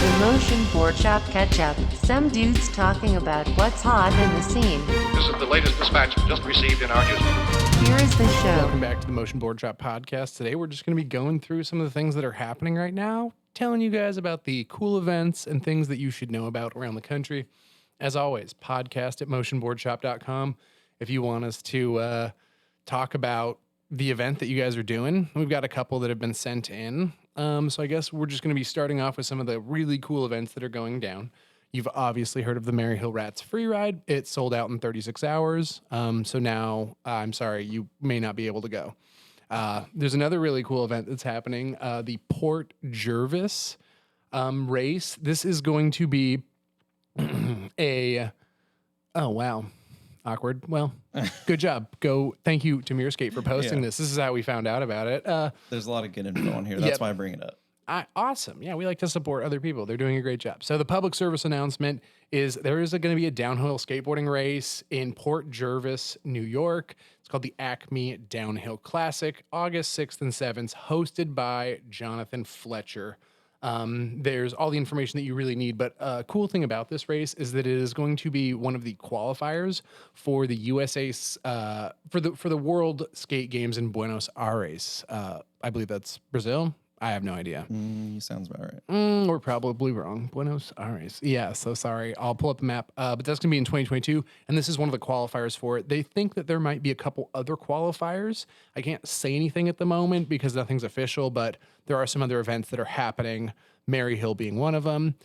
The Motion Boardshop Catch-Up. Some dudes talking about what's hot in the scene. This is the latest dispatch just received in our newsroom. Here is the show. Welcome back to the Motion Boardshop podcast. Today we're just going to be going through some of the things that are happening right now, telling you guys about the cool events and things that you should know about around the country. As always, podcast at motionboardshop.com. If you want us to talk about the event that you guys are doing, we've got a couple that have been sent in. So I guess we're just going to be starting off with some of the really cool events that are going down. You've obviously heard of the Maryhill Rats free ride. It sold out in 36 hours. So now, I'm sorry, you may not be able to go. There's another really cool event that's happening, the Port Jervis race. This is going to be oh, wow. Awkward. Well, good job. Thank you to Mirskate for posting this. This is how we found out about it. There's a lot of good info on here. That's why I bring it up. Awesome. Yeah, we like to support other people. They're doing a great job. So the public service announcement is there is going to be a downhill skateboarding race in Port Jervis, New York. It's called the Acme Downhill Classic, August 6th and 7th, hosted by Jonathan Fletcher. There's all the information that you really need, but a cool thing about this race is that it is going to be one of the qualifiers for the USA, for the World Skate Games in Buenos Aires. I believe that's Brazil. I have no idea. Sounds about right. We're probably wrong. Buenos Aires. Yeah, so sorry. I'll pull up the map. But that's going to be in 2022, and this is one of the qualifiers for it. They think that there might be a couple other qualifiers. I can't say anything at the moment because nothing's official, but there are some other events that are happening, Maryhill being one of them.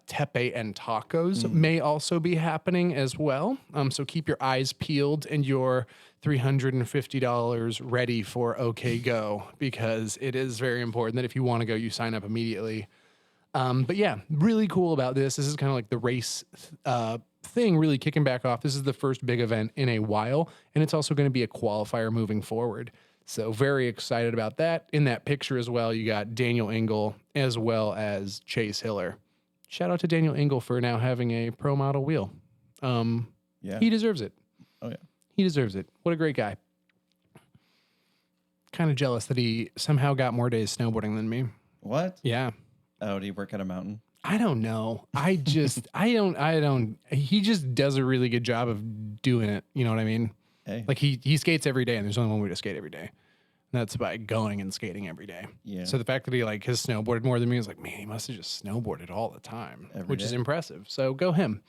Tepe and Tacos may also be happening as well. So keep your eyes peeled and your $350 ready for OK Go, because it is very important that if you want to go, you sign up immediately. But yeah, really cool about this. This is kind of like the race thing really kicking back off. This is the first big event in a while, and it's also going to be a qualifier moving forward. So very excited about that. In that picture as well, you got Daniel Engel as well as Chase Hiller. Shout out to Daniel Engel for now having a pro model wheel. He deserves it. Oh, yeah. He deserves it. What a great guy. Kind of jealous that he somehow got more days snowboarding than me. What? Yeah. Oh, do you work at a mountain? I don't know. I don't. He just does a really good job of doing it. You know what I mean? Hey. Like he skates every day, and there's only one way to skate every day. And that's by going and skating every day. Yeah. So the fact that he has snowboarded more than me is like, man, he must have just snowboarded all the time, which is impressive. So go him.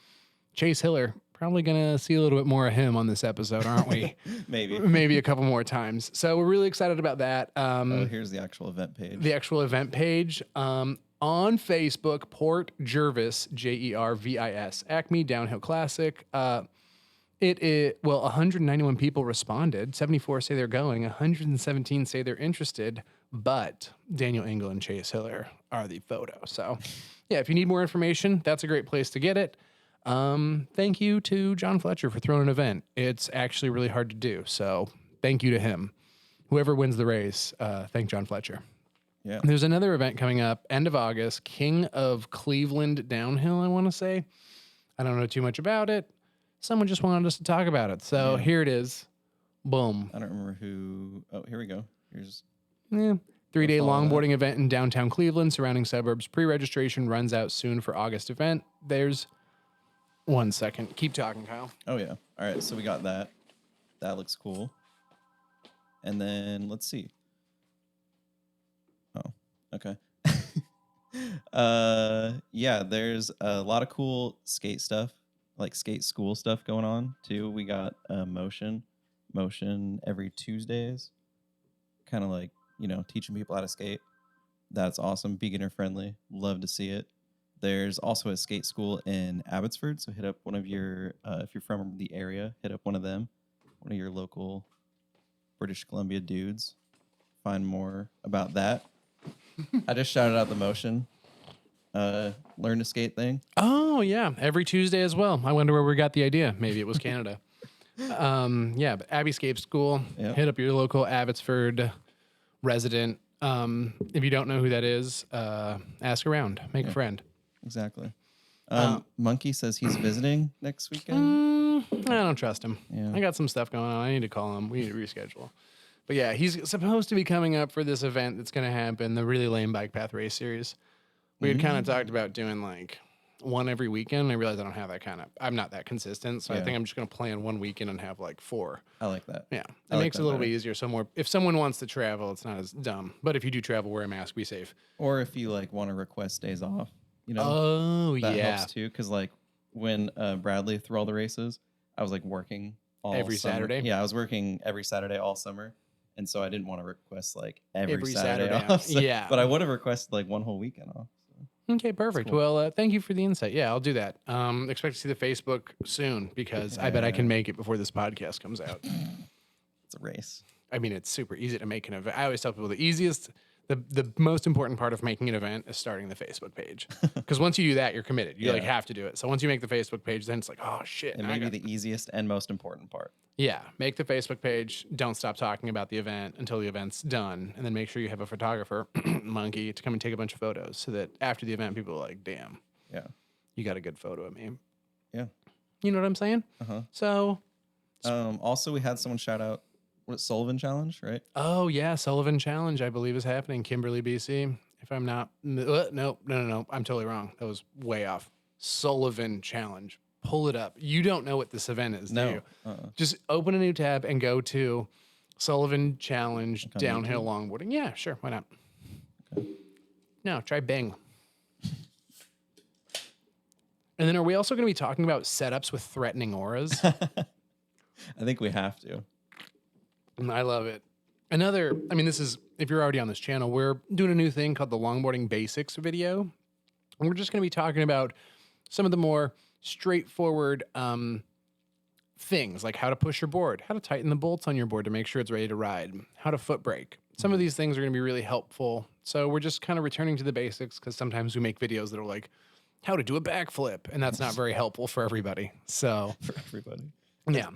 Chase Hiller, probably going to see a little bit more of him on this episode, aren't we? Maybe a couple more times. So we're really excited about that. Here's the actual event page. The actual event page. On Facebook, Port Jervis, Jervis, Acme Downhill Classic. 191 people responded. 74 say they're going. 117 say they're interested. But Daniel Engel and Chase Hiller are the photo. So, yeah, if you need more information, that's a great place to get it. Thank you to John Fletcher for throwing an event. It's actually really hard to do. So, thank you to him. Whoever wins the race, thank John Fletcher. Yeah. There's another event coming up, end of August, King of Cleveland Downhill, I want to say. I don't know too much about it. Someone just wanted us to talk about it. So here it is. Boom. I don't remember who. Oh, here we go. Here's 3-day longboarding event in downtown Cleveland, surrounding suburbs. Pre-registration runs out soon for August event. There's 1 second. Keep talking, Kyle. Oh, yeah. All right. So we got that. That looks cool. And then let's see. Oh, okay. There's a lot of cool skate stuff. Like skate school stuff going on too. We got motion every Tuesdays, kind of like, teaching people how to skate. That's awesome. Beginner friendly. Love to see it. There's also a skate school in Abbotsford. So hit up one of your, if you're from the area, hit up one of them, one of your local British Columbia dudes. Find more about that. I just shouted out the motion. Learn to skate thing. Oh, yeah. Every Tuesday as well. I wonder where we got the idea. Maybe it was Canada. But Abbey Skate School. Yep. Hit up your local Abbotsford resident. If you don't know who that is, ask around. Make a friend. Exactly. Monkey says he's visiting next weekend. I don't trust him. Yeah. I got some stuff going on. I need to call him. We need to reschedule. But yeah, he's supposed to be coming up for this event that's going to happen, the Really Lame Bike Path Race Series. We had kind of talked about doing like one every weekend. I realized I don't have that I'm not that consistent. So I Yeah. think I'm just going to plan one weekend and have like 4. I like that. Yeah. I It like makes it that a little better. bit easier. So if someone wants to travel, it's not as dumb. But if you do travel, wear a mask, be safe. Or if you like want to request days off, you know, Oh, that yeah. helps too. Because like when Bradley threw all the races, I was like working all Every summer. Saturday? Yeah, I was working every Saturday all summer, and so I didn't want to request like every Every Saturday Saturday off. off. So- Yeah. but I would have requested like one whole weekend off. So. Okay, perfect. cool. Well, thank you for the insight. Yeah, I'll do that. Expect to see the Facebook soon because I bet I can Yeah. make it before this podcast comes out. It's a race. I mean, it's super easy to make an event. I always tell people the most important part of making an event is starting the Facebook page. Because once you do that, you're committed. You like Yeah. have to do it. So once you make the Facebook page, then it's like, oh shit. It now may I be got- the easiest and most important part. Yeah, make the Facebook page. Don't stop talking about the event until the event's done, and then make sure you have a photographer, monkey, to come and take a bunch of photos, so that after the event, people are like, "Damn, Yeah. you got a good photo of me." Yeah. You know what I'm saying? Uh-huh. So, Also, we had someone shout out what Sullivan Challenge, right? oh yeah, Sullivan Challenge, I believe, is happening, Kimberly, BC. If I'm not, no, I'm totally wrong. That was way off. Sullivan Challenge. Pull it up. You don't know what this event is, do you? Just open a new tab and go to Sullivan Challenge on Downhill Longboarding. Yeah, sure. Why not? No, try Bing. And then are we also going to be talking about setups with threatening auras? I think we have to. I love it. This is, if you're already on this channel, we're doing a new thing called the Longboarding Basics video. And we're just going to be talking about some of the more straightforward things, like how to push your board, how to tighten the bolts on your board to make sure it's ready to ride, how to foot brake. Some of these things are going to be really helpful. So we're just kind of returning to the basics because sometimes we make videos that are like how to do a backflip, and that's not very helpful for everybody. So For everybody. yeah.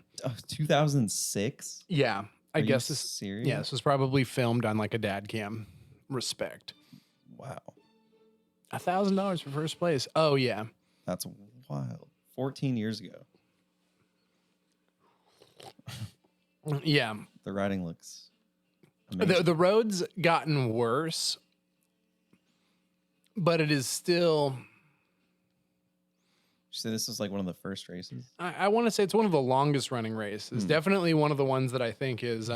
2006? Yeah. I Are you guess serious? this was probably filmed on like a dad cam. Respect. Wow. $1,000 for first place. Oh yeah. That's wild. 14 years ago. Yeah. The riding looks amazing. The road's gotten worse, but it is still. You said this was like one of the first races? I want to say it's one of the longest running races. Definitely one of the ones that I think is.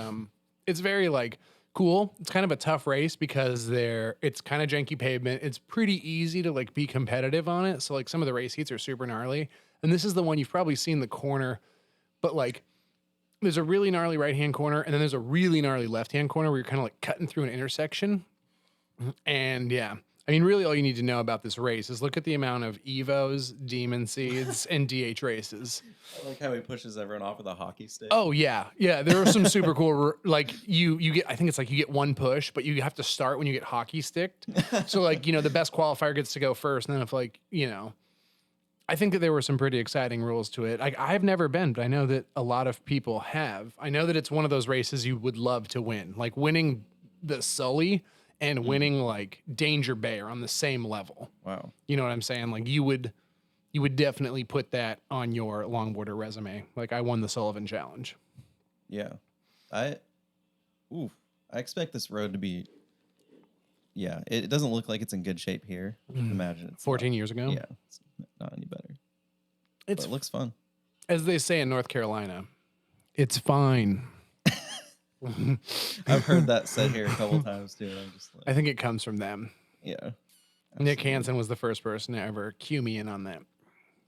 It's very like cool. It's kind of a tough race because it's kind of janky pavement. It's pretty easy to like be competitive on it. So like some of the race heats are super gnarly, and this is the one you've probably seen the corner, but like. There's a really gnarly right-hand corner, and then there's a really gnarly left-hand corner where you're kind of like cutting through an intersection. And yeah, I mean, really all you need to know about this race is look at the amount of Evos, Demon Seeds, and DH races. I like how he pushes everyone off with a hockey stick. Oh yeah. Yeah. There are some super cool, like you get, I think it's like you get one push, but you have to start when you get hockey sticked. So like, the best qualifier gets to go first. And then if like, I think that there were some pretty exciting rules to it. I've never been, but I know that a lot of people have. I know that it's one of those races you would love to win. Like winning the Sully and winning like Danger Bay are on the same level. Wow. You know what I'm saying? Like you would definitely put that on your longboarder resume. Like I won the Sullivan Challenge. Yeah. I expect this road to be, yeah, it doesn't look like it's in good shape here. Imagine it's 14 years ago. Yeah, it's not any better. It's But it looks fun. as they say in North Carolina, it's fine. I've heard that said here a couple times too. I'm just like, I think it comes from them. yeah. Nick Hansen was the first person to ever cue me in on that.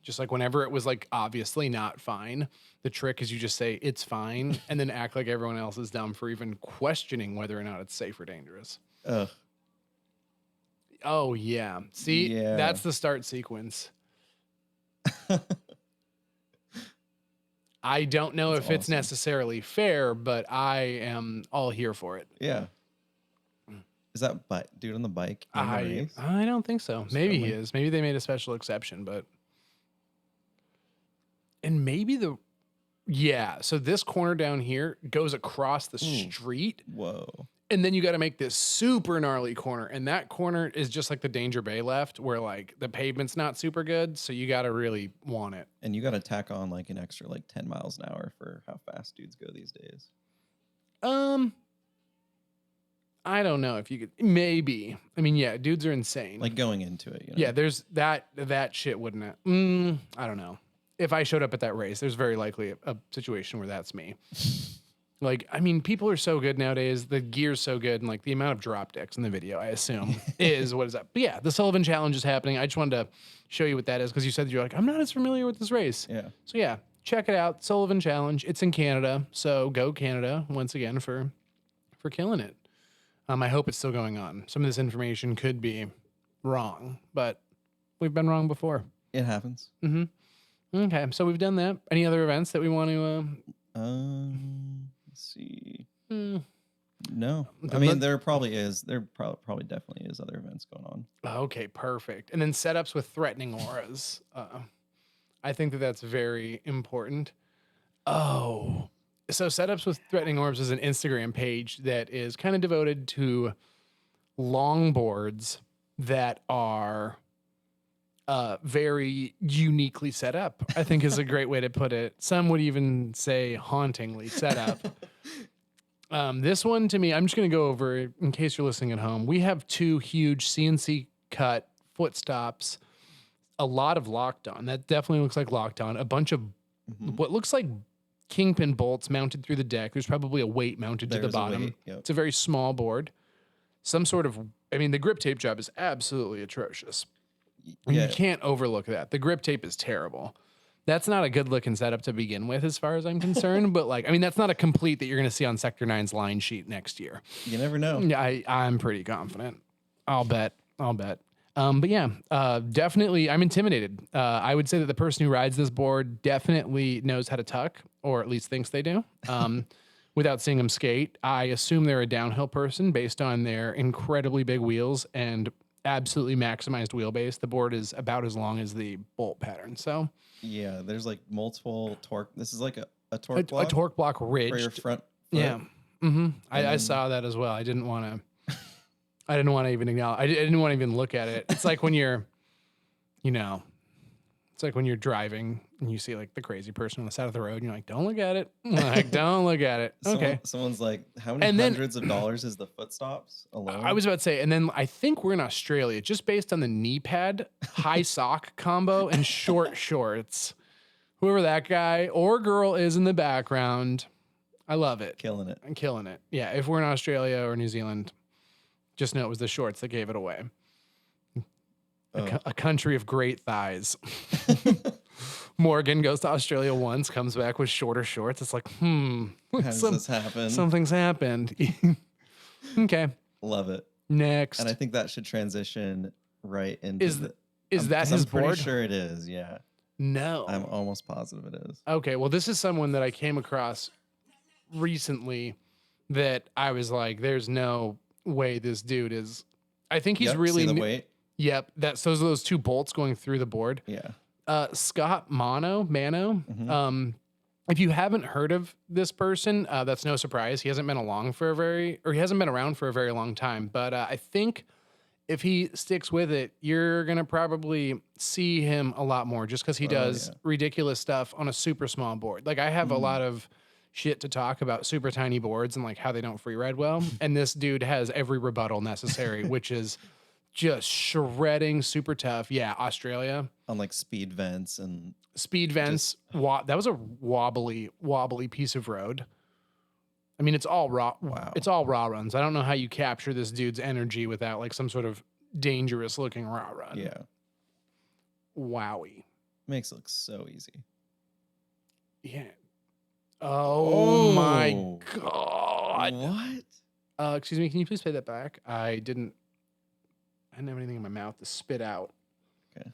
Just like whenever it was like obviously not fine, the trick is you just say it's fine and then act like everyone else is dumb for even questioning whether or not it's safe or dangerous. Ugh. Oh yeah. See, Yeah. that's the start sequence. I don't know That's if it's awesome. necessarily fair, but I am all here for it. Yeah. Is that dude on the bike? in the race? I don't think so. Just Maybe he filming? is. Maybe they made a special exception, but and maybe so this corner down here goes across the street, Whoa. and then you got to make this super gnarly corner, and that corner is just like the Danger Bay left, where like the pavement's not super good, so you got to really want it. And you got to tack on like an extra like 10 miles an hour for how fast dudes go these days. I don't know if you could. Maybe. I mean, yeah, dudes are insane. Like going into it, you know? Yeah, there's that shit wouldn't it? I don't know. If I showed up at that race, there's very likely a situation where that's me. Like, I mean, people are so good nowadays. The gear's so good, and like the amount of drop decks in the video, I assume, is what is up. But yeah, the Sullivan Challenge is happening. I just wanted to show you what that is because you said you're like, I'm not as familiar with this race. Yeah. So yeah, check it out. Sullivan Challenge. It's in Canada, so go Canada once again for killing it. I hope it's still going on. Some of this information could be wrong, but we've been wrong before. It happens. Okay, so we've done that. Any other events that we want to? Let's see. No, I mean there probably is. There probably definitely is other events going on. Okay, perfect. And then setups with threatening auras. I think that's very important. Oh, so setups with threatening orbs is an Instagram page that is kind of devoted to longboards that are very uniquely set up, I think is a great way to put it. Some would even say hauntingly set up. This one to me, I'm just going to go over in case you're listening at home. We have 2 huge CNC cut foot stops, a lot of locked on. That definitely looks like locked on. A bunch of what looks like kingpin bolts mounted through the deck. There's probably a weight mounted to the bottom. Yep. It's a very small board. Some sort of, I mean, the grip tape job is absolutely atrocious. Yeah. You can't overlook that. The grip tape is terrible. That's not a good looking setup to begin with, as far as I'm concerned. But like, I mean, that's not a complete that you're going to see on Sector 9's line sheet next year. You never know. Yeah, I'm pretty confident. I'll bet. But yeah, definitely, I'm intimidated. I would say that the person who rides this board definitely knows how to tuck, or at least thinks they do. Without seeing them skate, I assume they're a downhill person based on their incredibly big wheels and absolutely maximized wheelbase. The board is about as long as the bolt pattern. So yeah, there's like multiple torque. This is like a torque block. A torque block ridged. For your front foot. Yeah. I saw that as well. I didn't want to even acknowledge. I didn't want to even look at it. It's like when you're, it's like when you're driving and you see like the crazy person on the side of the road and you're like, don't look at it. Like, don't look at it. Okay. Someone's like, how many hundreds of dollars is the foot stops alone? I was about to say, and then I think we're in Australia just based on the knee pad, high sock combo, and short shorts. Whoever that guy or girl is in the background, I love it. Killing it. I'm killing it. Yeah. If we're in Australia or New Zealand, just know it was the shorts that gave it away. A country of great thighs. Morgan goes to Australia once, comes back with shorter shorts. It's like, how does this happen? Something's happened. Okay. Love it. Next. And I think that should transition right into is that his board? I'm pretty sure it is, yeah. No. I'm almost positive it is. Okay, well, this is someone that I came across recently that I was like, there's no way this dude is. I think he's really. See the weight? Yep. Those 2 bolts going through the board. Yeah. Scott Mano. Mm-hmm. If you haven't heard of this person, that's no surprise. He hasn't been around for a very long time. But I think if he sticks with it, you're gonna probably see him a lot more, just because he does ridiculous stuff on a super small board. Like I have a lot of shit to talk about super tiny boards and like how they don't free ride well, and this dude has every rebuttal necessary, which is just shredding, super tough. Yeah, Australia on like speed vents and that was a wobbly piece of road. I mean, it's all raw. Wow. It's all raw runs. I don't know how you capture this dude's energy without like some sort of dangerous looking raw run. Yeah. Wowie. Makes it look so easy. Yeah. Oh my God. What? Excuse me. Can you please pay that back? I didn't have anything in my mouth to spit out. Okay.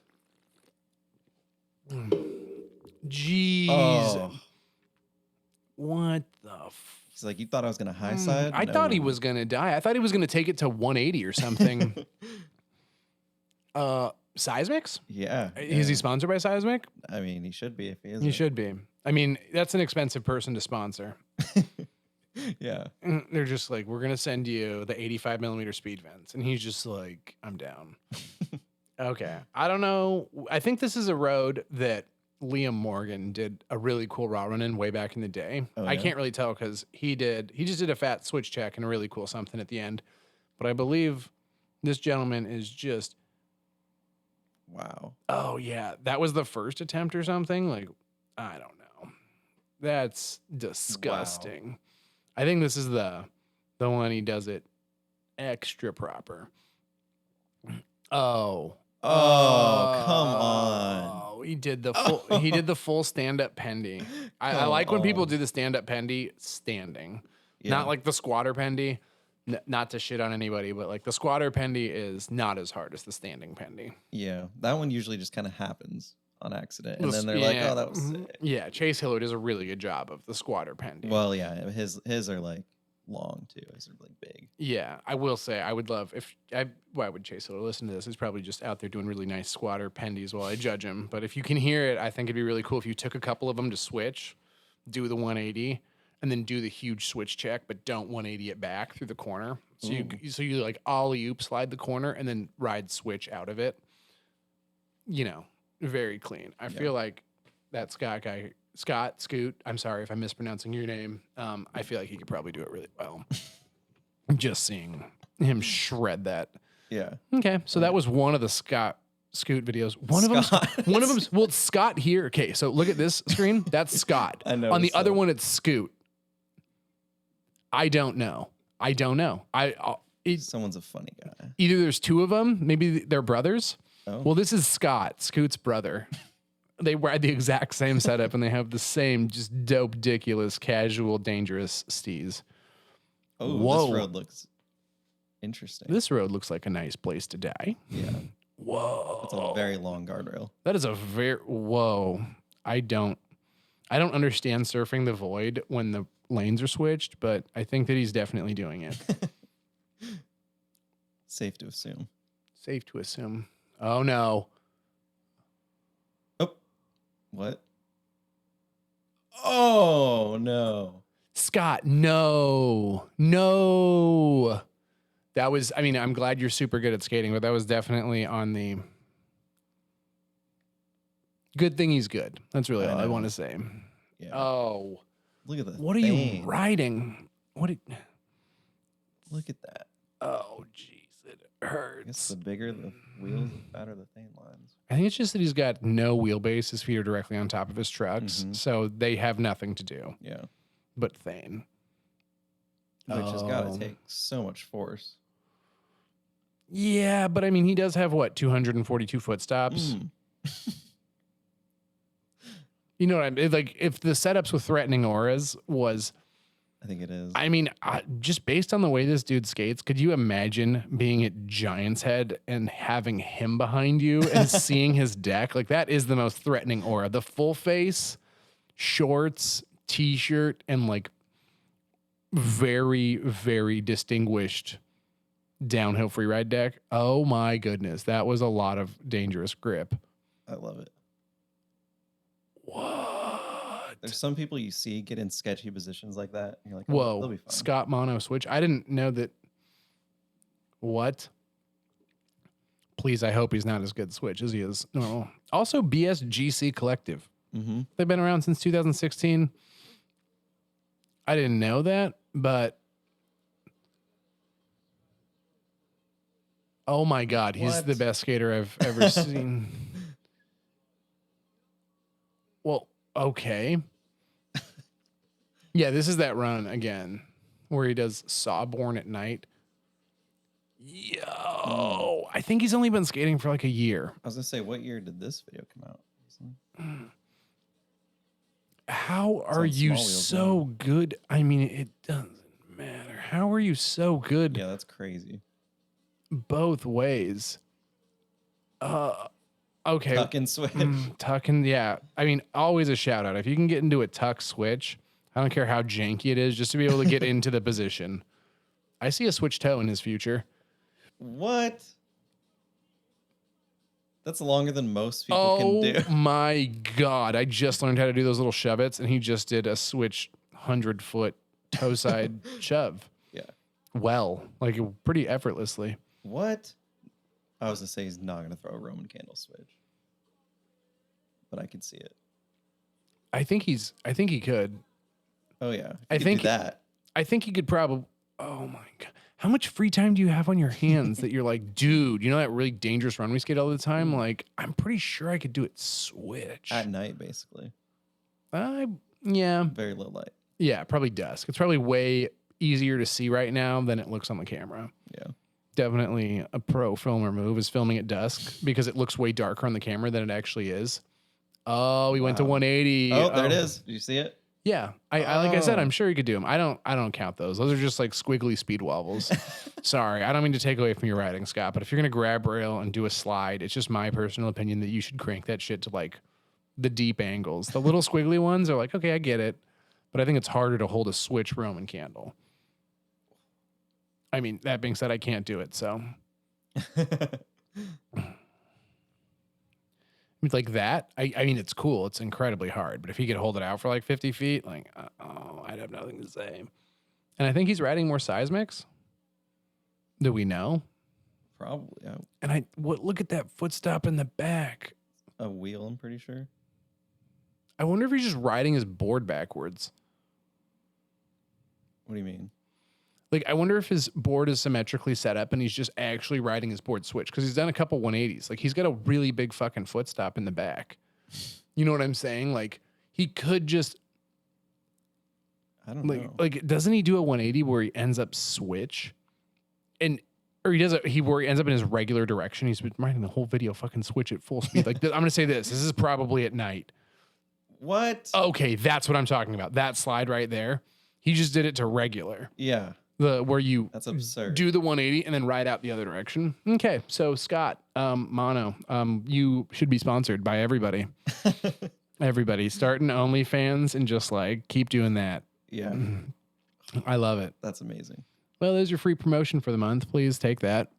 Jeez. Oh. What the He's like, you thought I was going to high side? I thought he was going to die. I thought he was going to take it to 180 or something. Seismics? Yeah. Is he sponsored by Seismic? I mean, he should be if he is. He should be. I mean, that's an expensive person to sponsor. Yeah. They're just like, we're going to send you the 85 millimeter speed vents. And he's just like, I'm down. Okay. I don't know. I think this is a road that Liam Morgan did a really cool raw run in way back in the day. Oh, I yeah? can't really tell because he just did a fat switch check and a really cool something at the end. But I believe this gentleman is just, Wow. oh yeah, that was the first attempt or something. Like, I don't know. That's disgusting. I think this is the one he does it extra proper. Oh. Oh, come on. Oh, he did the full stand-up pendy. I Come like when people on. do the stand-up pendy standing. Yeah. Not like the squatter pendy. Not to shit on anybody, but like the squatter pendy is not as hard as the standing pendy. Yeah, that one usually just kind of happens on accident, and This- then they're like, yeah, "Oh, that was mhm. sick." Yeah, Chase Hillard does a really good job of the squatter pendy. Well, yeah, his are like long too. His are like big. Yeah, I will say I would love why would Chase Hillard listen to this? He's probably just out there doing really nice squatter pendies while I judge him. But if you can hear it, I think it'd be really cool if you took a couple of them to switch, do the 180, and then do the huge switch check, but don't 180 it back through the corner. So you like ollie oop slide the corner and then ride switch out of it. You know, very clean. I feel like that Scoot, I'm sorry if I'm mispronouncing your name. I feel like he could probably do it really well. Just seeing him shred that. Yeah. Okay, so that was one of the Scoot videos. One of them's well, it's Scott here. Okay, so look at this screen. That's Scott. I know. On the other one, it's Scoot. I don't know. Someone's a funny guy. Either there's two of them, maybe they're brothers. Oh. Well, this is Scott, Scoot's brother. They ride the exact same setup and they have the same just dope, ridiculous, casual, dangerous steez. Oh, Whoa. this road looks interesting. This road looks like a nice place to die. Yeah. Whoa. It's a very long guardrail. That is a whoa. I don't understand surfing the void when the lanes are switched, but I think that he's definitely doing it. Safe to assume. Safe to assume. Oh no. Oh. What? Oh no. Scott, no. That was, I mean, I'm glad you're super good at skating, but that was definitely on the good thing he's good. That's really all I want to say. Yeah. Oh. Look at the What are you riding? Look at that. Oh, jeez, it I guess hurts. the bigger the wheels, the fatter the thane lines. I think it's just that he's got no wheelbase. His feet are directly on top of his trucks, Mhm. so they have nothing to do Yeah. but thane. Which has got Oh. to take so much force. Yeah, but I mean, he does have, 242 foot stops? Mm. You know what I mean? Like, if the setups with threatening auras was, I think it is. I mean, just based on the way this dude skates, could you imagine being at Giant's Head and having him behind you and seeing his deck? Like, that is the most threatening aura. The full face, shorts, t-shirt, and like very, very distinguished downhill freeride deck. Oh my goodness. That was a lot of dangerous grip. I love it. What? There's some people you see get in sketchy positions like that. And you're like, oh, they'll be Whoa, fine. Scott Mono switch. I didn't know that. What? Please, I hope he's not as good switch as he is. No. Also, BSGC Collective. Mm-hmm. They've been around since 2016. I didn't know that, but oh my God, he's What? the best skater I've ever seen. Well, okay. Yeah, this is that run again where he does Sawborn at night. Yo, I think he's only been skating for like a year. I was gonna say, what year did this video come out? How are on you small wheels so good? I mean, it doesn't matter. How are you so good Yeah, that's crazy. both ways? Okay. Tuck and switch. Tuck and yeah. I mean, always a shout out. If you can get into a tuck switch, I don't care how janky it is, just to be able to get into the position. I see a switch toe in his future. What? That's longer than most people can do. Oh my God. I just learned how to do those little shove-its, and he just did a switch 100-foot toe side shove. Yeah. Well, like pretty effortlessly. What? I was gonna say he's not gonna throw a Roman candle switch, but I could see it. I think he could. Oh yeah, if I you could think do that. I think he could probably. Oh my god, how much free time do you have on your hands that you're like, dude? You know that really dangerous run we skate all the time? Like, I'm pretty sure I could do it switch. At night, basically. Yeah, Very low light. yeah, probably dusk. It's probably way easier to see right now than it looks on the camera. Yeah. Definitely a pro filmer move is filming at dusk because it looks way darker on the camera than it actually is. Oh, we went to 180. Oh, there it is. Did you see it? Yeah, I like I said, I'm sure you could do them. I don't count those. Those are just like squiggly speed wobbles. Sorry, I don't mean to take away from your riding, Scott, but if you're gonna grab rail and do a slide, it's just my personal opinion that you should crank that shit to like the deep angles. The little squiggly ones are like, okay, I get it, but I think it's harder to hold a switch Roman candle. I mean, that being said, I can't do it, so. Like that, I mean, it's cool. It's incredibly hard, but if he could hold it out for like 50 feet, like, I'd have nothing to say. And I think he's riding more seismics. Do we know? Probably. Yeah. And look at that foot stop in the back. A wheel, I'm pretty sure. I wonder if he's just riding his board backwards. What do you mean? Like, I wonder if his board is symmetrically set up and he's just actually riding his board switch because he's done a couple 180s. Like, he's got a really big fucking foot stop in the back. You know what I'm saying? Like, he could just. I don't know. Like, doesn't he do a 180 where he ends up switch? Or he does where he ends up in his regular direction. He's been riding the whole video fucking switch at full speed. Like, I'm going to say this. This is probably at night. What? Okay, that's what I'm talking about. That slide right there. He just did it to regular. Yeah. Where you That's absurd. do the 180 and then ride out the other direction. Okay, so Scott, Mono, you should be sponsored by everybody. Everybody, start an OnlyFans and just like keep doing that. Yeah. I love it. That's amazing. Well, there's your free promotion for the month. Please take that.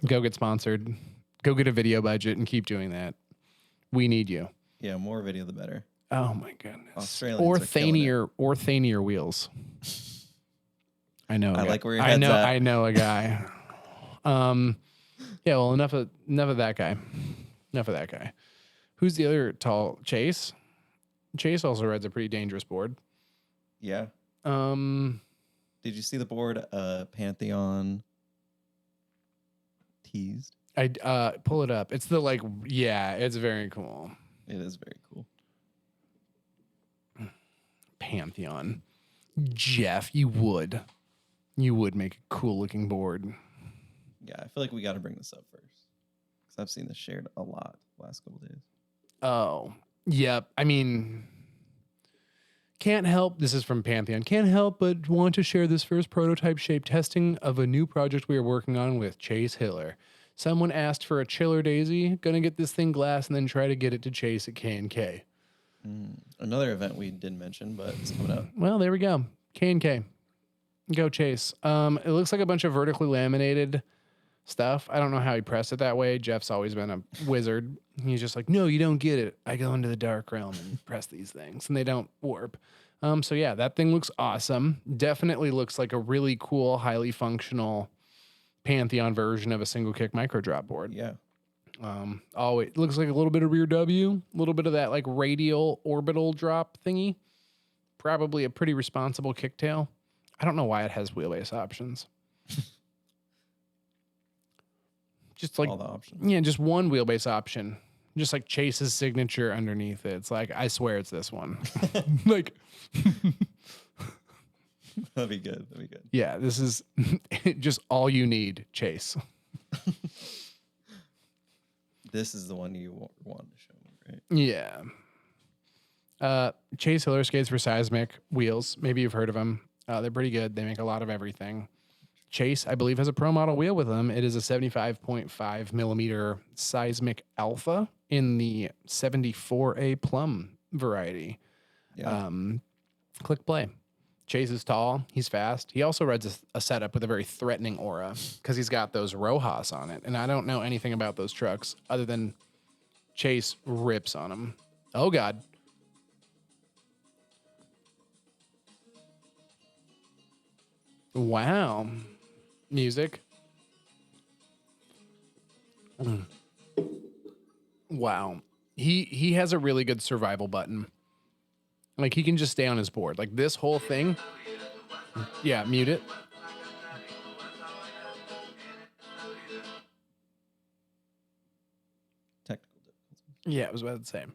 Go get sponsored. Go get a video budget and keep doing that. We need you. Yeah, more video the better. Oh my goodness. Australians are killing it. Or Thanier wheels. I know. I like where your head's at. I know a guy. Yeah. Well, enough of that guy. Enough of that guy. Who's the other tall? Chase. Chase also rides a pretty dangerous board. Yeah. Did you see the board? Pantheon teased. I pull it up. It's the like. Yeah, it's very cool. It is very cool. Pantheon. Jeff, you would make a cool looking board. Yeah, I feel like we got to bring this up first because I've seen this shared a lot the last couple days. Oh, yep. I mean, can't help. This is from Pantheon. Can't help but want to share this first prototype shape testing of a new project we are working on with Chase Hiller. Someone asked for a chiller daisy. Gonna get this thing glass and then try to get it to Chase at K&K. Another event we didn't mention, but it's coming up. Well, there we go. K&K. Go Chase. It looks like a bunch of vertically laminated stuff. I don't know how he pressed it that way. Jeff's always been a wizard. He's just like, no, you don't get it. I go into the dark realm and press these things and they don't warp. So yeah, that thing looks awesome. Definitely looks like a really cool, highly functional Pantheon version of a single kick micro drop board. Yeah. It looks like a little bit of rear W, a little bit of that like radial orbital drop thingy. Probably a pretty responsible kicktail. I don't know why it has wheelbase options. Just like all the options. Yeah, just one wheelbase option. Just like Chase's signature underneath it. It's like, I swear it's this one. Like That'd be good. Yeah, this is just all you need, Chase. This is the one you wanted to show me, right? Yeah. Chase Hiller skates for seismic wheels. Maybe you've heard of them. They're pretty good. They make a lot of everything. Chase, I believe, has a pro model wheel with them. It is a 75.5 millimeter seismic alpha in the 74A plum variety. Yeah. Click play. Chase is tall. He's fast. He also rides a setup with a very threatening aura because he's got those Rojas on it. And I don't know anything about those trucks other than Chase rips on them. Oh, God. Wow. Music. Wow. He has a really good survival button. Like, he can just stay on his board. Like, this whole thing. Yeah, mute it. Technical difficulty. Yeah, I was about to say.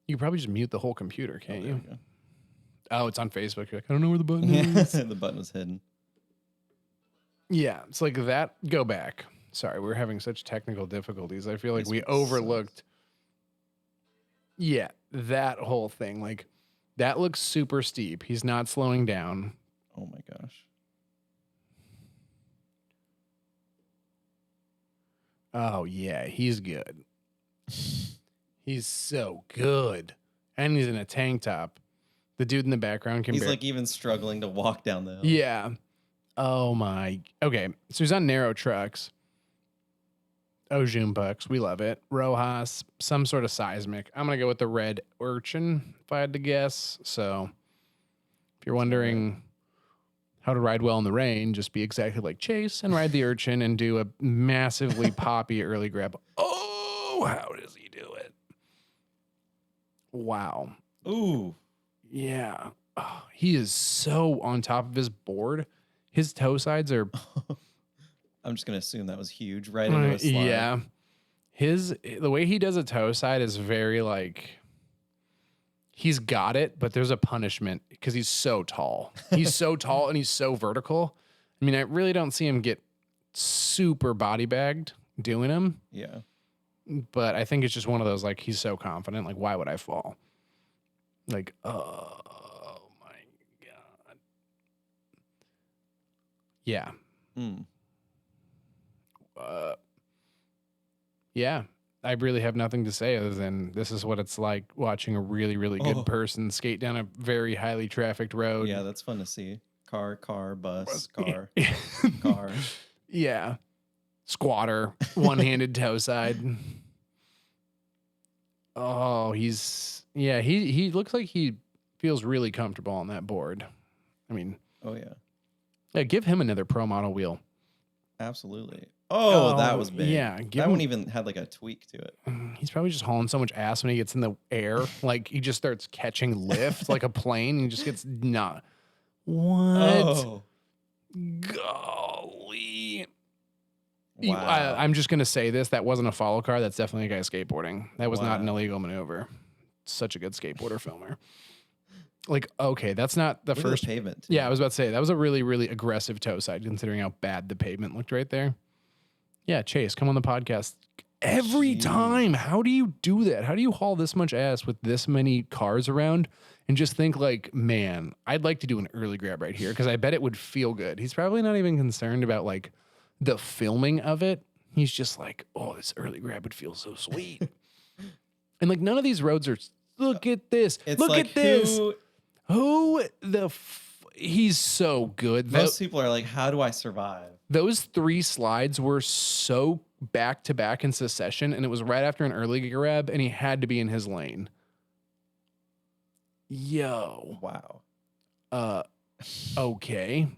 You could probably just mute the whole computer, can't you? Oh, it's on Facebook. You're like, I don't know where the button is. The button was hidden. Yeah, it's like that. Go back. Sorry, we're having such technical difficulties. I feel like we overlooked. Yeah, that whole thing. Like, that looks super steep. He's not slowing down. Oh my gosh. Oh, yeah, he's good. He's so good. And he's in a tank top. The dude in the background can He's like even struggling to walk down the hill. Yeah. Oh my. Okay. So he's on narrow trucks. Ojun bucks. We love it. Rojas, some sort of seismic. I'm going to go with the red urchin if I had to guess. So if you're wondering how to ride well in the rain, just be exactly like Chase and ride the urchin and do a massively poppy early grab. Oh, how does he do it? Wow. Ooh. Yeah. Oh, he is so on top of his board. His toe sides are... I'm just going to assume that was huge right into a slide. Yeah. The way he does a toe side is very like... He's got it, but there's a punishment because he's so tall. He's so tall and he's so vertical. I mean, I really don't see him get super body bagged doing him. Yeah. But I think it's just one of those, like, he's so confident. Like, why would I fall? Like, oh my God. Yeah. Yeah. I really have nothing to say other than this is what it's like watching a really, really good person skate down a very highly trafficked road. Yeah, that's fun to see. Car, bus, car, car. Yeah. Squatter, one-handed toe side. Oh, he looks like he feels really comfortable on that board. I mean, oh yeah. Yeah, give him another pro model wheel. Absolutely. Oh, that was big. Yeah, that one even had like a tweak to it. He's probably just hauling so much ass when he gets in the air. Like, he just starts catching lift like a plane. And he just gets not. What? Oh. Golly. Wow. I'm just going to say this. That wasn't a follow car. That's definitely a guy skateboarding. That was not an illegal maneuver. Such a good skateboarder filmer. Like, okay, that's not the first pavement. Yeah, I was about to say that was a really, really aggressive toe side considering how bad the pavement looked right there. Yeah, Chase, come on the podcast every time. How do you do that? How do you haul this much ass with this many cars around and just think like, man, I'd like to do an early grab right here because I bet it would feel good. He's probably not even concerned about like the filming of it. He's just like, oh, this early grab would feel so sweet. And like none of these roads are. Look at this. Look like at this. He's so good. Most people are like, how do I survive? Those 3 slides were so back to back in succession, and it was right after an early grab, and he had to be in his lane. Yo. Wow. Okay.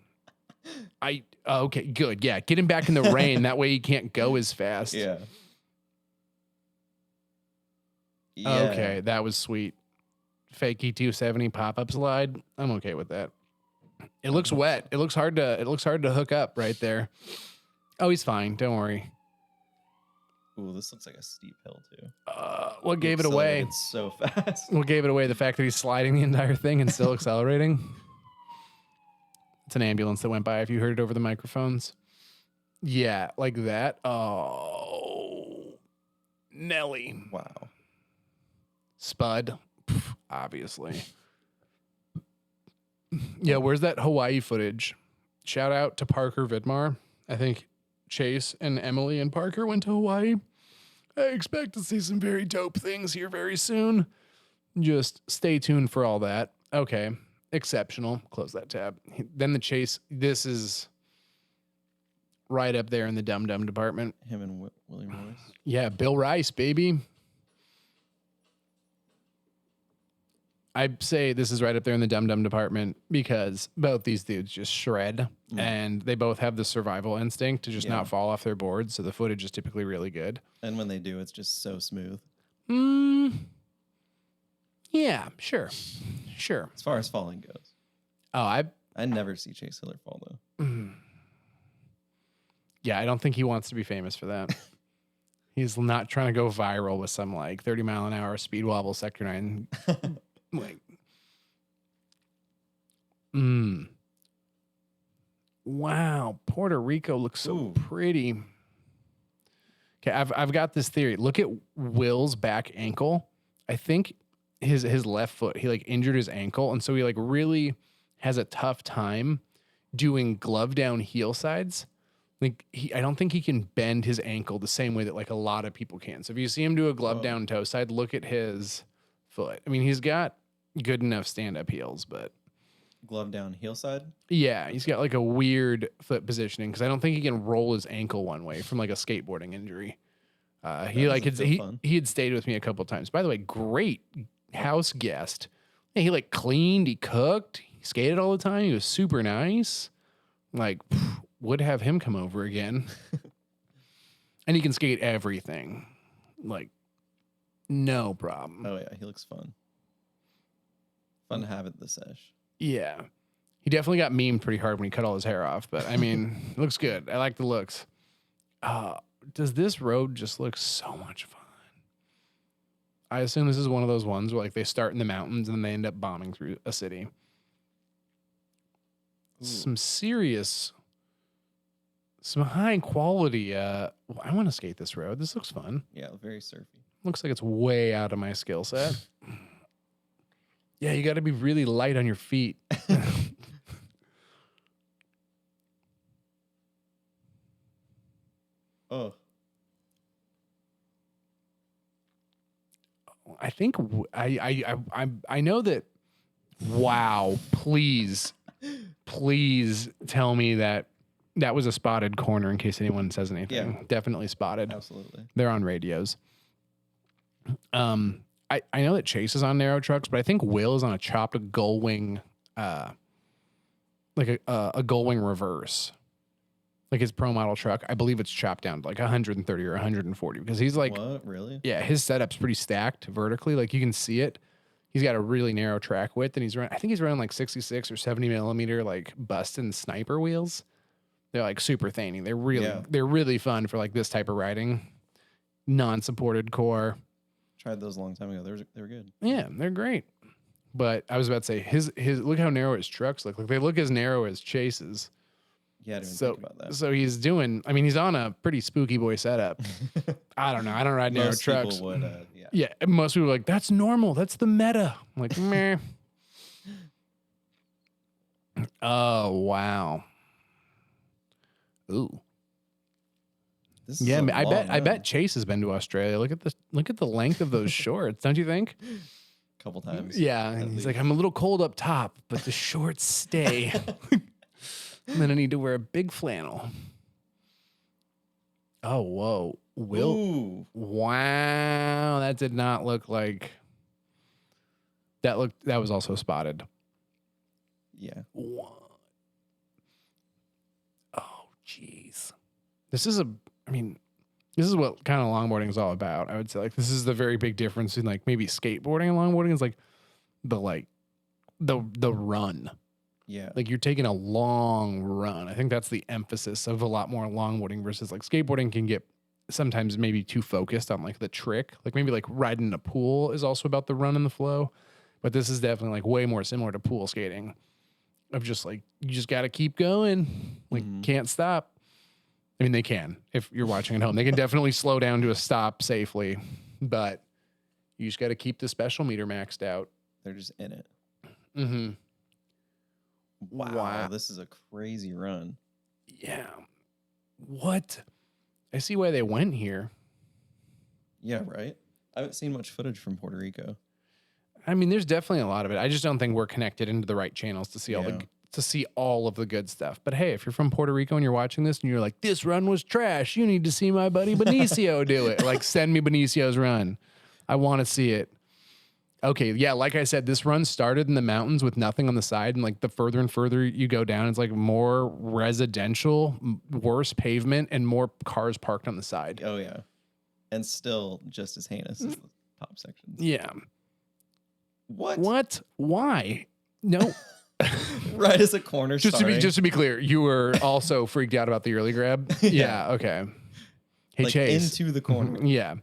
Okay, good. Yeah, get him back in the rain. That way he can't go as fast. Yeah. Okay, that was sweet. Fakey 270 pop-up slide. I'm okay with that. It looks wet. It looks hard to hook up right there. Oh, he's fine. Don't worry. Ooh, this looks like a steep hill too. What gave it away? It's so fast. What gave it away? The fact that he's sliding the entire thing and still accelerating. It's an ambulance that went by. If you heard it over the microphones. Yeah, like that. Oh, Nelly. Wow. Spud. Pff, obviously. Yeah, where's that Hawaii footage? Shout out to Parker Vidmar. I think Chase and Emily and Parker went to Hawaii. I expect to see some very dope things here very soon. Just stay tuned for all that. Okay, exceptional. Close that tab. Then the Chase. This is right up there in the dum-dum department. Him and William Morris. Yeah, Bill Rice, baby. I'd say this is right up there in the dum-dum department because both these dudes just shred and they both have the survival instinct to just not fall off their boards. So the footage is typically really good. And when they do, it's just so smooth. Yeah, sure. As far as falling goes. Oh, I never see Chase Hiller fall though. Yeah, I don't think he wants to be famous for that. He's not trying to go viral with some like 30-mile-an-hour speed wobble sector 9. Like, wow, Puerto Rico looks so pretty. Okay, I've got this theory. Look at Will's back ankle. I think his left foot, he like injured his ankle, and so he like really has a tough time doing glove down heel sides. Like I don't think he can bend his ankle the same way that like a lot of people can. So if you see him do a glove down toe side, look at his foot. I mean, he's got good enough stand-up heels, but glove down heel side. Yeah, he's got like a weird foot positioning because I don't think he can roll his ankle one way from like a skateboarding injury. He had stayed with me a couple times. By the way, great house guest. Yeah, he like cleaned, he cooked, he skated all the time. He was super nice. Like, would have him come over again. And he can skate everything. Like, no problem. Oh, yeah. He looks fun. Fun to have at the sesh. Yeah. He definitely got memed pretty hard when he cut all his hair off. But, I mean, looks good. I like the looks. Does this road just look so much fun? I assume this is one of those ones where, like, they start in the mountains and then they end up bombing through a city. Some high quality. I want to skate this road. This looks fun. Yeah, very surfy. Looks like it's way out of my skill set. Yeah, you got to be really light on your feet. Oh. I think I know that. Wow, please tell me that was a spotted corner in case anyone says anything. Yeah. Definitely spotted. Absolutely. They're on radios. I know that Chase is on narrow trucks, but I think Will is on a chopped gull wing, like a gull wing reverse. Like his pro model truck, I believe it's chopped down to like 130 or 140 because he's like, what? Really? Yeah, his setup's pretty stacked vertically. Like you can see it. He's got a really narrow track width, and I think he's running like 66 or 70 millimeter like Bustin sniper wheels. They're like super thinning. They're really fun for like this type of riding. Non-supported core. Tried those a long time ago. They were good. Yeah, they're great. But I was about to say his look how narrow his trucks look. Like they look as narrow as Chase's. Yeah, I didn't think about that. So he's on a pretty spooky boy setup. I don't know. I don't ride narrow trucks. People would, yeah, most people are like, that's normal. That's the meta. I'm like, meh. Oh, wow. Ooh. Yeah, I bet Chase has been to Australia. Look at the length of those shorts, don't you think? A couple times. Yeah, he's like, I'm a little cold up top, but the shorts stay. And then I need to wear a big flannel. Oh, whoa. Ooh. Wow. That did not look like that was also spotted. Yeah. What? Oh, jeez. This is what kind of longboarding is all about. I would say like this is the very big difference in like maybe skateboarding and longboarding is like the run. Yeah. Like you're taking a long run. I think that's the emphasis of a lot more longboarding versus like skateboarding can get sometimes maybe too focused on like the trick. Like maybe like riding in a pool is also about the run and the flow. But this is definitely like way more similar to pool skating of just like, you just got to keep going. Like can't stop. I mean, they can, if you're watching at home, they can definitely slow down to a stop safely, but you just got to keep the special meter maxed out. They're just in it. Mm-hmm. Wow. This is a crazy run. Yeah. What? I see why they went here. Yeah, right? I haven't seen much footage from Puerto Rico. I mean, there's definitely a lot of it. I just don't think we're connected into the right channels to see all of the good stuff. But hey, if you're from Puerto Rico and you're watching this and you're like, this run was trash, you need to see my buddy Benicio do it. Like, send me Benicio's run. I want to see it. Okay, yeah, like I said, this run started in the mountains with nothing on the side, and like the further and further you go down, it's like more residential, worse pavement, and more cars parked on the side. Oh yeah, and still just as heinous. top sections. Yeah. What? What? Why? No. Right as a corner Just starting. to be clear, you were also freaked out about the early grab. Yeah. Okay. Hey, like Chase. into the corner. Yeah.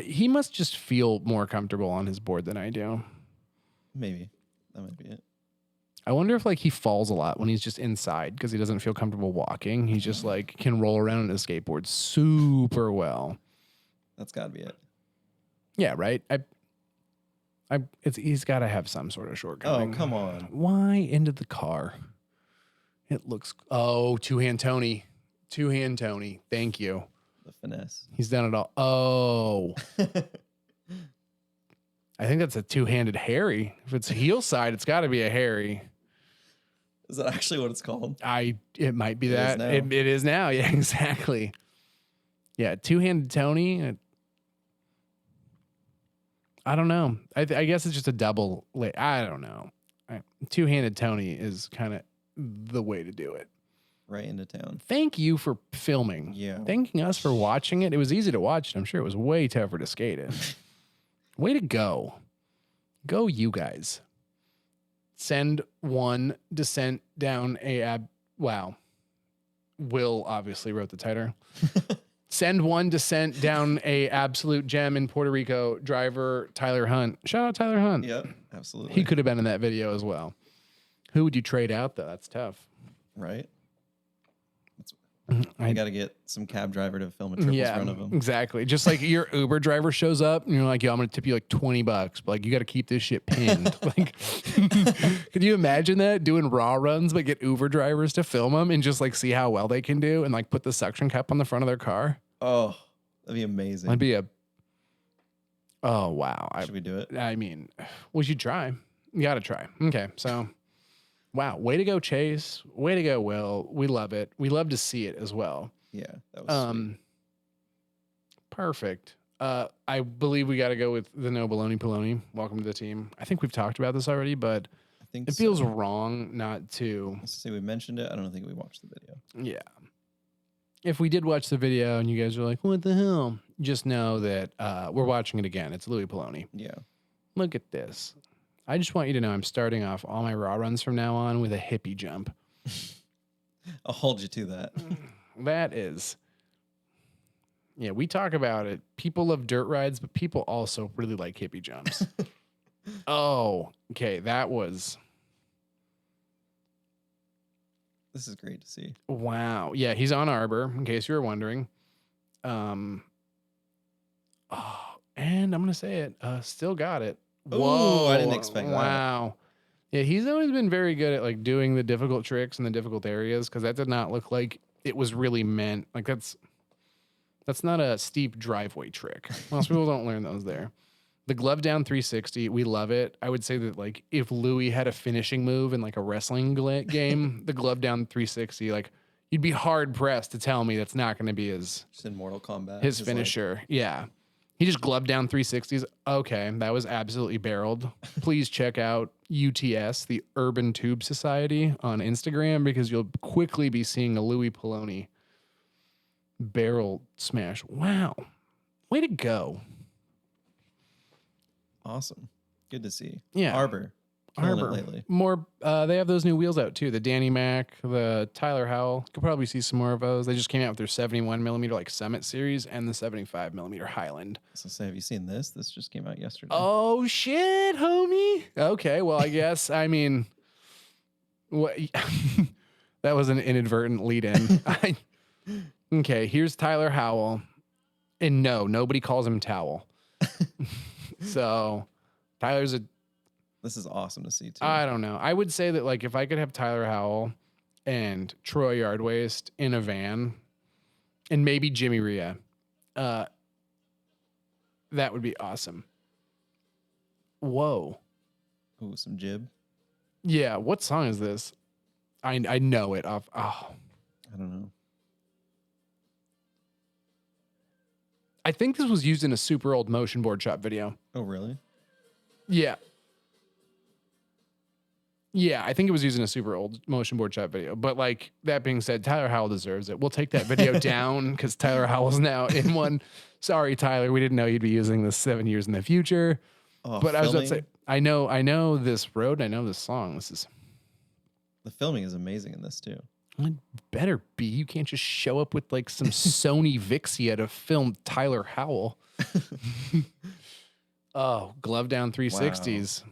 He must just feel more comfortable on his board than I do. Maybe that might be it. I wonder if like he falls a lot when he's just inside because he doesn't feel comfortable walking. He just like can roll around on his skateboard super well. That's got to be it. Yeah, right. He's got to have some sort of shortcoming. Oh, come on. Why into the car? It looks. Oh, two-hand Tony. Two-hand Tony. Thank you. The finesse. He's done it all. Oh. I think that's a two-handed Harry. If it's heel side, it's got to be a Harry. Is that actually what it's called? It might be that. Is now. It is now. Yeah, exactly. Yeah, two-handed Tony. I don't know. I guess it's just a double. I don't know. Two-handed Tony is kind of the way to do it. Right into town. Thank you for filming. Yeah. Thanking us for watching it. It was easy to watch. I'm sure it was way tougher to skate it. Way to go. Go, you guys. Send one descent down a Wow. Will obviously wrote the title. Send one descent down a absolute gem in Puerto Rico. Driver Tyler Hunt. Shout out Tyler Hunt. Yep, absolutely. He could have been in that video as well. Who would you trade out though? That's tough. Right. I got to get some cab driver to film a triples run of him. Exactly. Just like your Uber driver shows up and you're like, yo, I'm going to tip you like $20, but like, you got to keep this shit pinned. Like, could you imagine that doing raw runs, but get Uber drivers to film them and just like see how well they can do and like put the suction cup on the front of their car? Oh, that'd be amazing. That'd be oh, wow. Should we do it? I mean, we should try. You got to try. Okay. So, wow. Way to go, Chase. Way to go, Will. We love it. We love to see it as well. Yeah, that was sweet. Perfect. I believe we got to go with the no baloney polony. Welcome to the team. I think we've talked about this already, but I think it feels wrong not to. Let's say we mentioned it. I don't think we watched the video. Yeah. If we did watch the video and you guys are like, what the hell? Just know that we're watching it again. It's Louis Polony. Yeah. Look at this. I just want you to know I'm starting off all my raw runs from now on with a hippie jump. I'll hold you to that. That is. Yeah, we talk about it. People love dirt rides, but people also really like hippie jumps. Oh, okay. That was. This is great to see. Wow. Yeah, he's on Arbor, in case you were wondering. And I'm going to say it. Still got it. Whoa, I didn't expect that. Wow. Yeah, he's always been very good at like doing the difficult tricks in the difficult areas because that did not look like it was really meant. Like that's not a steep driveway trick. Most people don't learn those there. The glove down 360, we love it. I would say that like if Louis had a finishing move in like a wrestling game, the glove down 360, like you'd be hard pressed to tell me that's not going to be his Just in Mortal Kombat. his just finisher. Yeah. He just gloved down 360s. Okay, that was absolutely barreled. Please check out UTS, the Urban Tube Society, on Instagram because you'll quickly be seeing a Louis Polony barrel smash. Wow. Way to go. Awesome. Good to see. Yeah. Arbor. Killing it Arbor. lately. More, they have those new wheels out too. The Danny Mac, the Tyler Howell. Could probably see some more of those. They just came out with their 71 millimeter like Summit series and the 75 millimeter Highland. So say, have you seen this? This just came out yesterday. Oh shit, homie. Okay, well I guess I mean, what? That was an inadvertent lead in. Okay, here's Tyler Howell, and no, nobody calls him Towel. So Tyler's a. This is awesome to see too. I don't know. I would say that like if I could have Tyler Howell and Troy Yardwaste in a van, and maybe Jimmy Rhea, that would be awesome. Whoa. Ooh, some jib. Yeah. What song is this? I know it off. Oh, I don't know. I think this was used in a super old motion Boardshop video. Oh, really? Yeah. Yeah, I think it was using a super old motion board shot video. But like that being said, Tyler Howell deserves it. We'll take that video down because Tyler Howell's now in one. Sorry, Tyler, we didn't know you'd be using this 7 years in the future. Oh, But I was about to filming- say, I know this road, I know this song. This is the filming is amazing in this too. it better be. You can't just show up with like some Sony Vixia to film Tyler Howell. Oh, glove down 360s.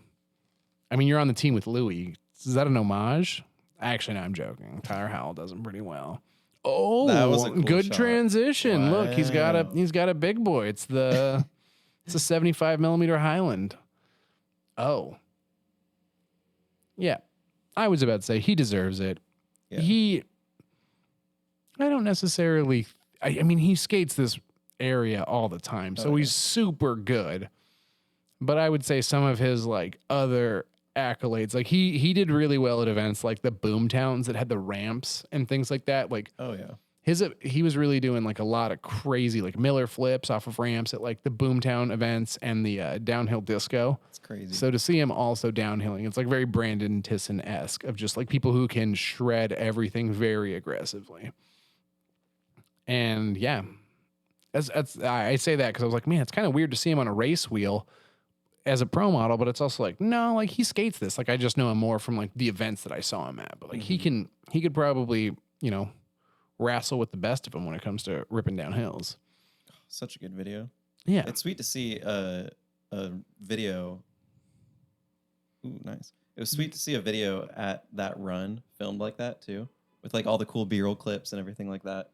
I mean, you're on the team with Louis. Is that an homage? Actually, no, I'm joking. Tyler Howell does them pretty well. Oh, That was a cool good shot. transition. Look, he's got Wow. a big boy. It's a 75 millimeter Highland. Oh, yeah. I was about to say he deserves it. Yeah. I don't necessarily. I mean, he skates this area all the time, so Oh, he's super good. But I would say some of his like other accolades, like he did really well at events like the boom towns that had the ramps and things like that. Like Oh yeah. he was really doing like a lot of crazy like Miller flips off of ramps at like the boomtown events and the downhill disco. It's crazy. So to see him also downhilling, it's like very Brandon Tisson-esque of just like people who can shred everything very aggressively. And yeah, I say that because I was like, man, it's kind of weird to see him on a race wheel as a pro model, but it's also like, no, like he skates this. Like I just know him more from like the events that I saw him at. But like he could probably, wrestle with the best of them when it comes to ripping down hills. Such a good video. Yeah. It's sweet to see a video. Ooh, nice. It was sweet to see a video at that run filmed like that too, with like all the cool B-roll clips and everything like that.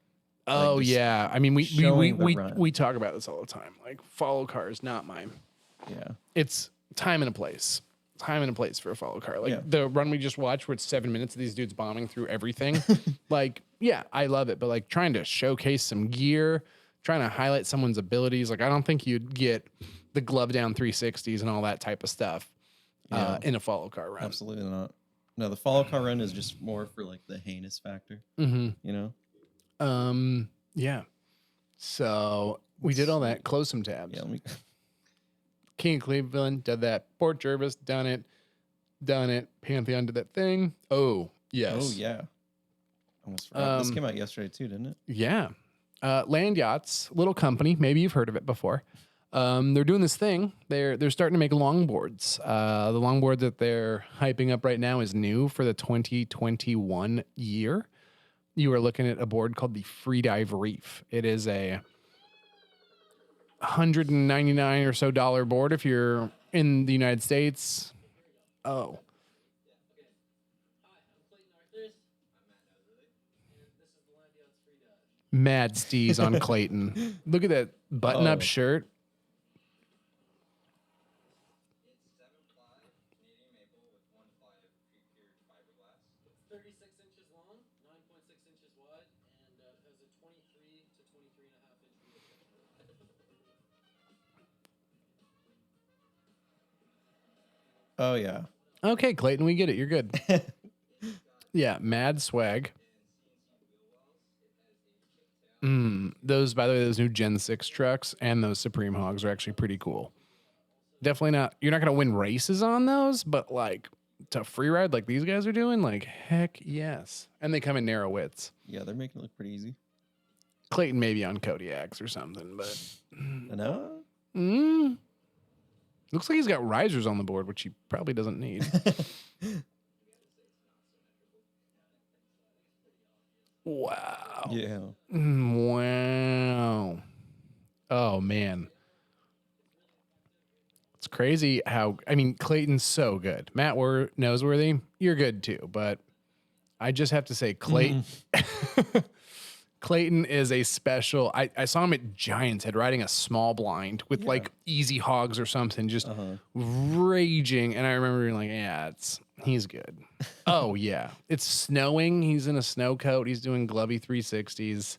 Oh just yeah. I mean, we showing the run. we talk about this all the time. Like follow cars, not mine. Yeah. It's time and a place. Time and a place for a follow car. Like Yeah. the run we just watched where it's 7 minutes of these dudes bombing through everything. Like, yeah, I love it. But like trying to showcase some gear, trying to highlight someone's abilities. Like I don't think you'd get the glove down 360s and all that type of stuff in a follow car run. Absolutely not. No, the follow car run is just more for like the heinous factor. Mm-hmm. You know? Yeah. So we did all that. Close some tabs. Yeah. Let me. King of Cleveland did that. Port Jervis done it. Pantheon did that thing. Oh yes. Oh yeah. Almost forgot. This came out yesterday too, didn't it? Yeah. Land Yachts, little company. Maybe you've heard of it before. They're doing this thing. They're starting to make longboards. The longboard that they're hyping up right now is new for the 2021 year. You are looking at a board called the Freedive Reef. It is a $199 or so board if you're in the United States. Oh. Mad steez on Clayton. Look at that button-up shirt. Oh yeah. Okay, Clayton, we get it. You're good. Yeah, mad swag. Those, by the way, those new Gen 6 trucks and those Supreme Hogs are actually pretty cool. Definitely not, you're not going to win races on those, but like to free ride like these guys are doing, like heck yes. And they come in narrow widths. Yeah, they're making it look pretty easy. Clayton maybe on Kodiaks or something, but No. looks like he's got risers on the board, which he probably doesn't need. Wow. Yeah. Wow. Oh man. It's crazy how, I mean, Clayton's so good. Matt Noseworthy, you're good too, but I just have to say Clayton Clayton is a special. I saw him at Giants Head riding a small blind with like Easy Hogs or something, just raging. And I remember being like, yeah, he's good. Oh yeah. It's snowing. He's in a snow coat. He's doing glovey 360s.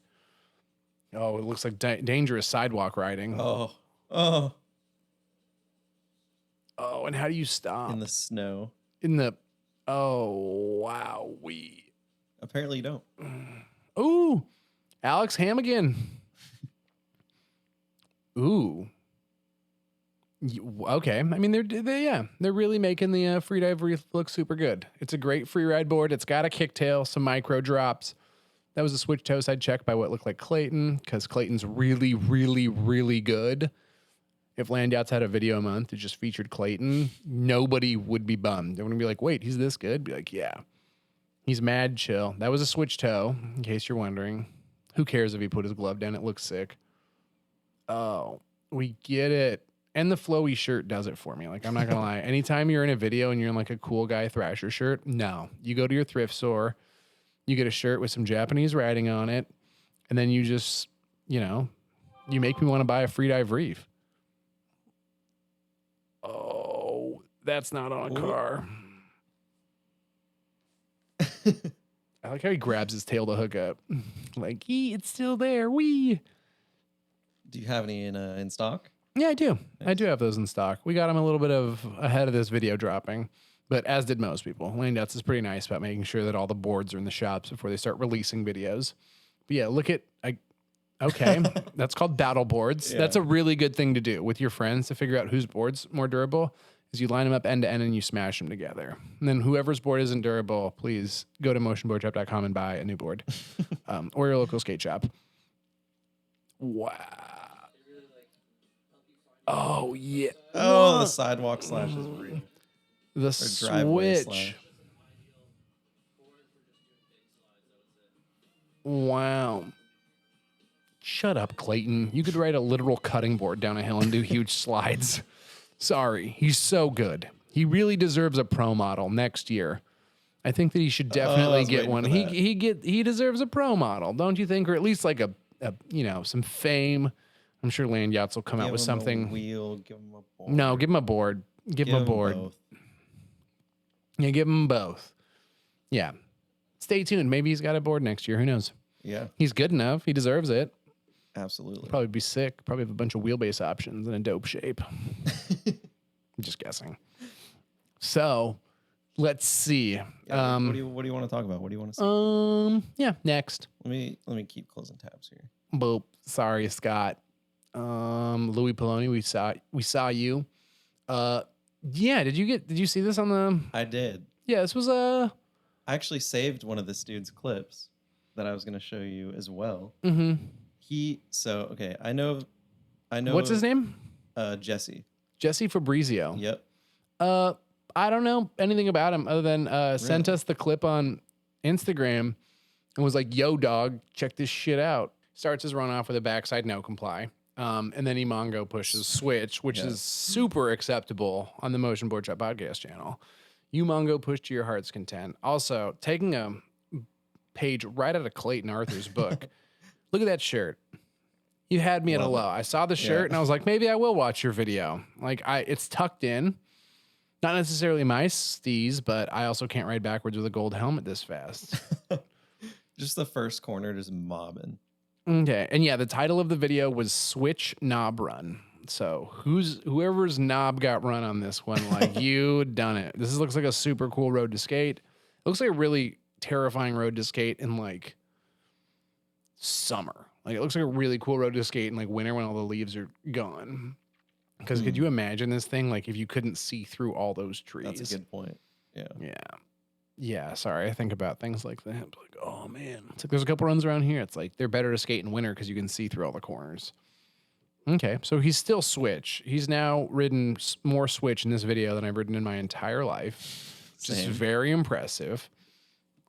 Oh, it looks like dangerous sidewalk riding. Oh, and how do you stop? in the snow. Oh, wow. Apparently you don't. Ooh, Alex Hammigan. Ooh. Okay. I mean, they're really making the freedive reef look super good. It's a great free ride board. It's got a kicktail, some micro drops. That was a switch toe side check by what looked like Clayton, because Clayton's really, really, really good. If Land Yachts had a video a month that just featured Clayton, nobody would be bummed. They're going to be like, wait, he's this good? Be like, yeah. He's mad chill. That was a switch toe, in case you're wondering. Who cares if he put his glove down? It looks sick. Oh, we get it. And the flowy shirt does it for me. Like, I'm not going to lie. Anytime you're in a video and you're in like a cool guy Thrasher shirt, no. You go to your thrift store, you get a shirt with some Japanese writing on it, and then you just, you make me want to buy a freedive reef. Oh, that's not on a car. I like how he grabs his tail to hook up. Like, it's still there. Wee. Do you have any in stock? Yeah, I do. Nice. I do have those in stock. We got them a little bit ahead of this video dropping, but as did most people. Land Yachts is pretty nice about making sure that all the boards are in the shops before they start releasing videos. But yeah, okay, that's called battle boards. Yeah. That's a really good thing to do with your friends to figure out whose board's more durable. Is you line them up end to end and you smash them together. And then whoever's board isn't durable, please go to motionboardshop.com and buy a new board, or your local skate shop. Wow. Oh, yeah. Oh, the sidewalk slash is free. The switch. Wow. Shut up, Clayton. You could ride a literal cutting board down a hill and do huge slides. Sorry. He's so good. He really deserves a pro model next year. I think that he should definitely get one. He deserves a pro model, don't you think? Or at least like a some fame. I'm sure Land Yachts will come out with something. Give him a board. No, give him a board. Give him a board. Both. Yeah, give him both. Yeah. Stay tuned. Maybe he's got a board next year. Who knows? Yeah. He's good enough. He deserves it. Absolutely. Probably be sick. Probably have a bunch of wheelbase options in a dope shape. I'm just guessing. So, let's see. Yeah, what do you want to talk about? What do you want to see? Yeah, next. Let me keep closing tabs here. Boop. Sorry, Scott. Louis Poloni, we saw you. Yeah, did you see this on the? I did. Yeah, this was I actually saved one of this dude's clips that I was going to show you as well. Mm-hmm. I know. What's his name? Jesse Fabrizio. Yep. I don't know anything about him other than sent us the clip on Instagram and was like, "Yo, dog, check this shit out." Starts his run off with a backside no comply. And then Emongo pushes switch, which is super acceptable on the Motion Boardshop podcast channel. Emongo push to your heart's content. Also, taking a page right out of Clayton Arthur's book. Look at that shirt. You had me at a low. I saw the shirt and I was like, maybe I will watch your video. Like it's tucked in. Not necessarily my steez, but I also can't ride backwards with a gold helmet this fast. Just the first corner, just mobbing. Okay. And yeah, the title of the video was Switch Knob Run. So whoever's knob got run on this one, like you done it. This looks like a super cool road to skate. It looks like a really terrifying road to skate in like summer. Like it looks like a really cool road to skate in like winter when all the leaves are gone. Because could you imagine this thing like if you couldn't see through all those trees? That's a good point. Yeah. Yeah. Yeah, sorry. I think about things like that. Like, oh man, it's like there's a couple runs around here. It's like they're better to skate in winter because you can see through all the corners. Okay, so he's still switch. He's now ridden more switch in this video than I've ridden in my entire life, which is very impressive.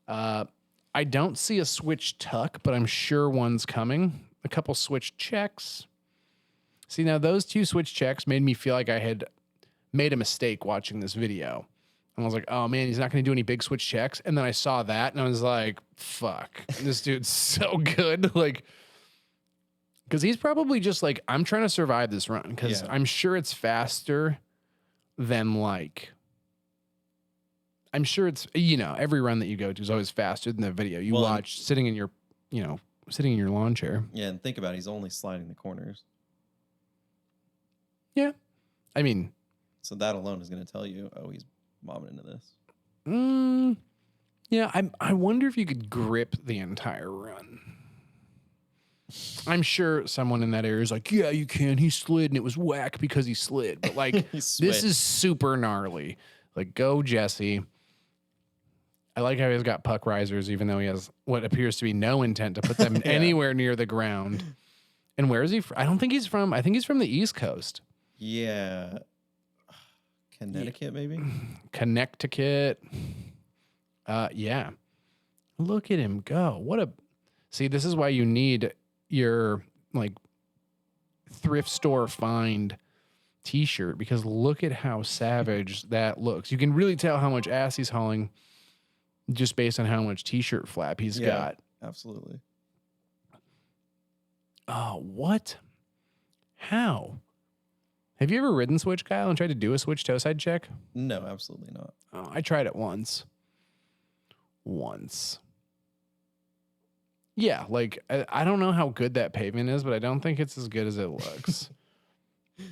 I don't see a switch tuck, but I'm sure one's coming. A couple switch checks. See, now those two switch checks made me feel like I had made a mistake watching this video. And I was like, oh man, he's not going to do any big switch checks. And then I saw that and I was like, fuck, this dude's so good. Like, because he's probably just like, I'm trying to survive this run because I'm sure it's faster than like, I'm sure it's, every run that you go to is always faster than the video you watch sitting in your lawn chair. Yeah. And think about it. He's only sliding the corners. Yeah. I mean, so that alone is going to tell you, oh, he's mobbing into this. Yeah, I wonder if you could grip the entire run. I'm sure someone in that area is like, yeah, you can. He slid and it was whack because he slid. But like, He this switched. is super gnarly. Like, go Jesse. I like how he's got puck risers, even though he has what appears to be no intent to put them anywhere near the ground. And where is he from? I don't think he's from. I think he's from the East Coast. Yeah. Connecticut, maybe? Connecticut. Yeah. Look at him go. See, this is why you need your like thrift store find t-shirt, because look at how savage that looks. You can really tell how much ass he's hauling just based on how much t-shirt flap he's got. Absolutely. Oh, what? How? Have you ever ridden switch, Kyle, and tried to do a switch toe side check? No, absolutely not. Oh, I tried it once. Yeah, like, I don't know how good that pavement is, but I don't think it's as good as it looks.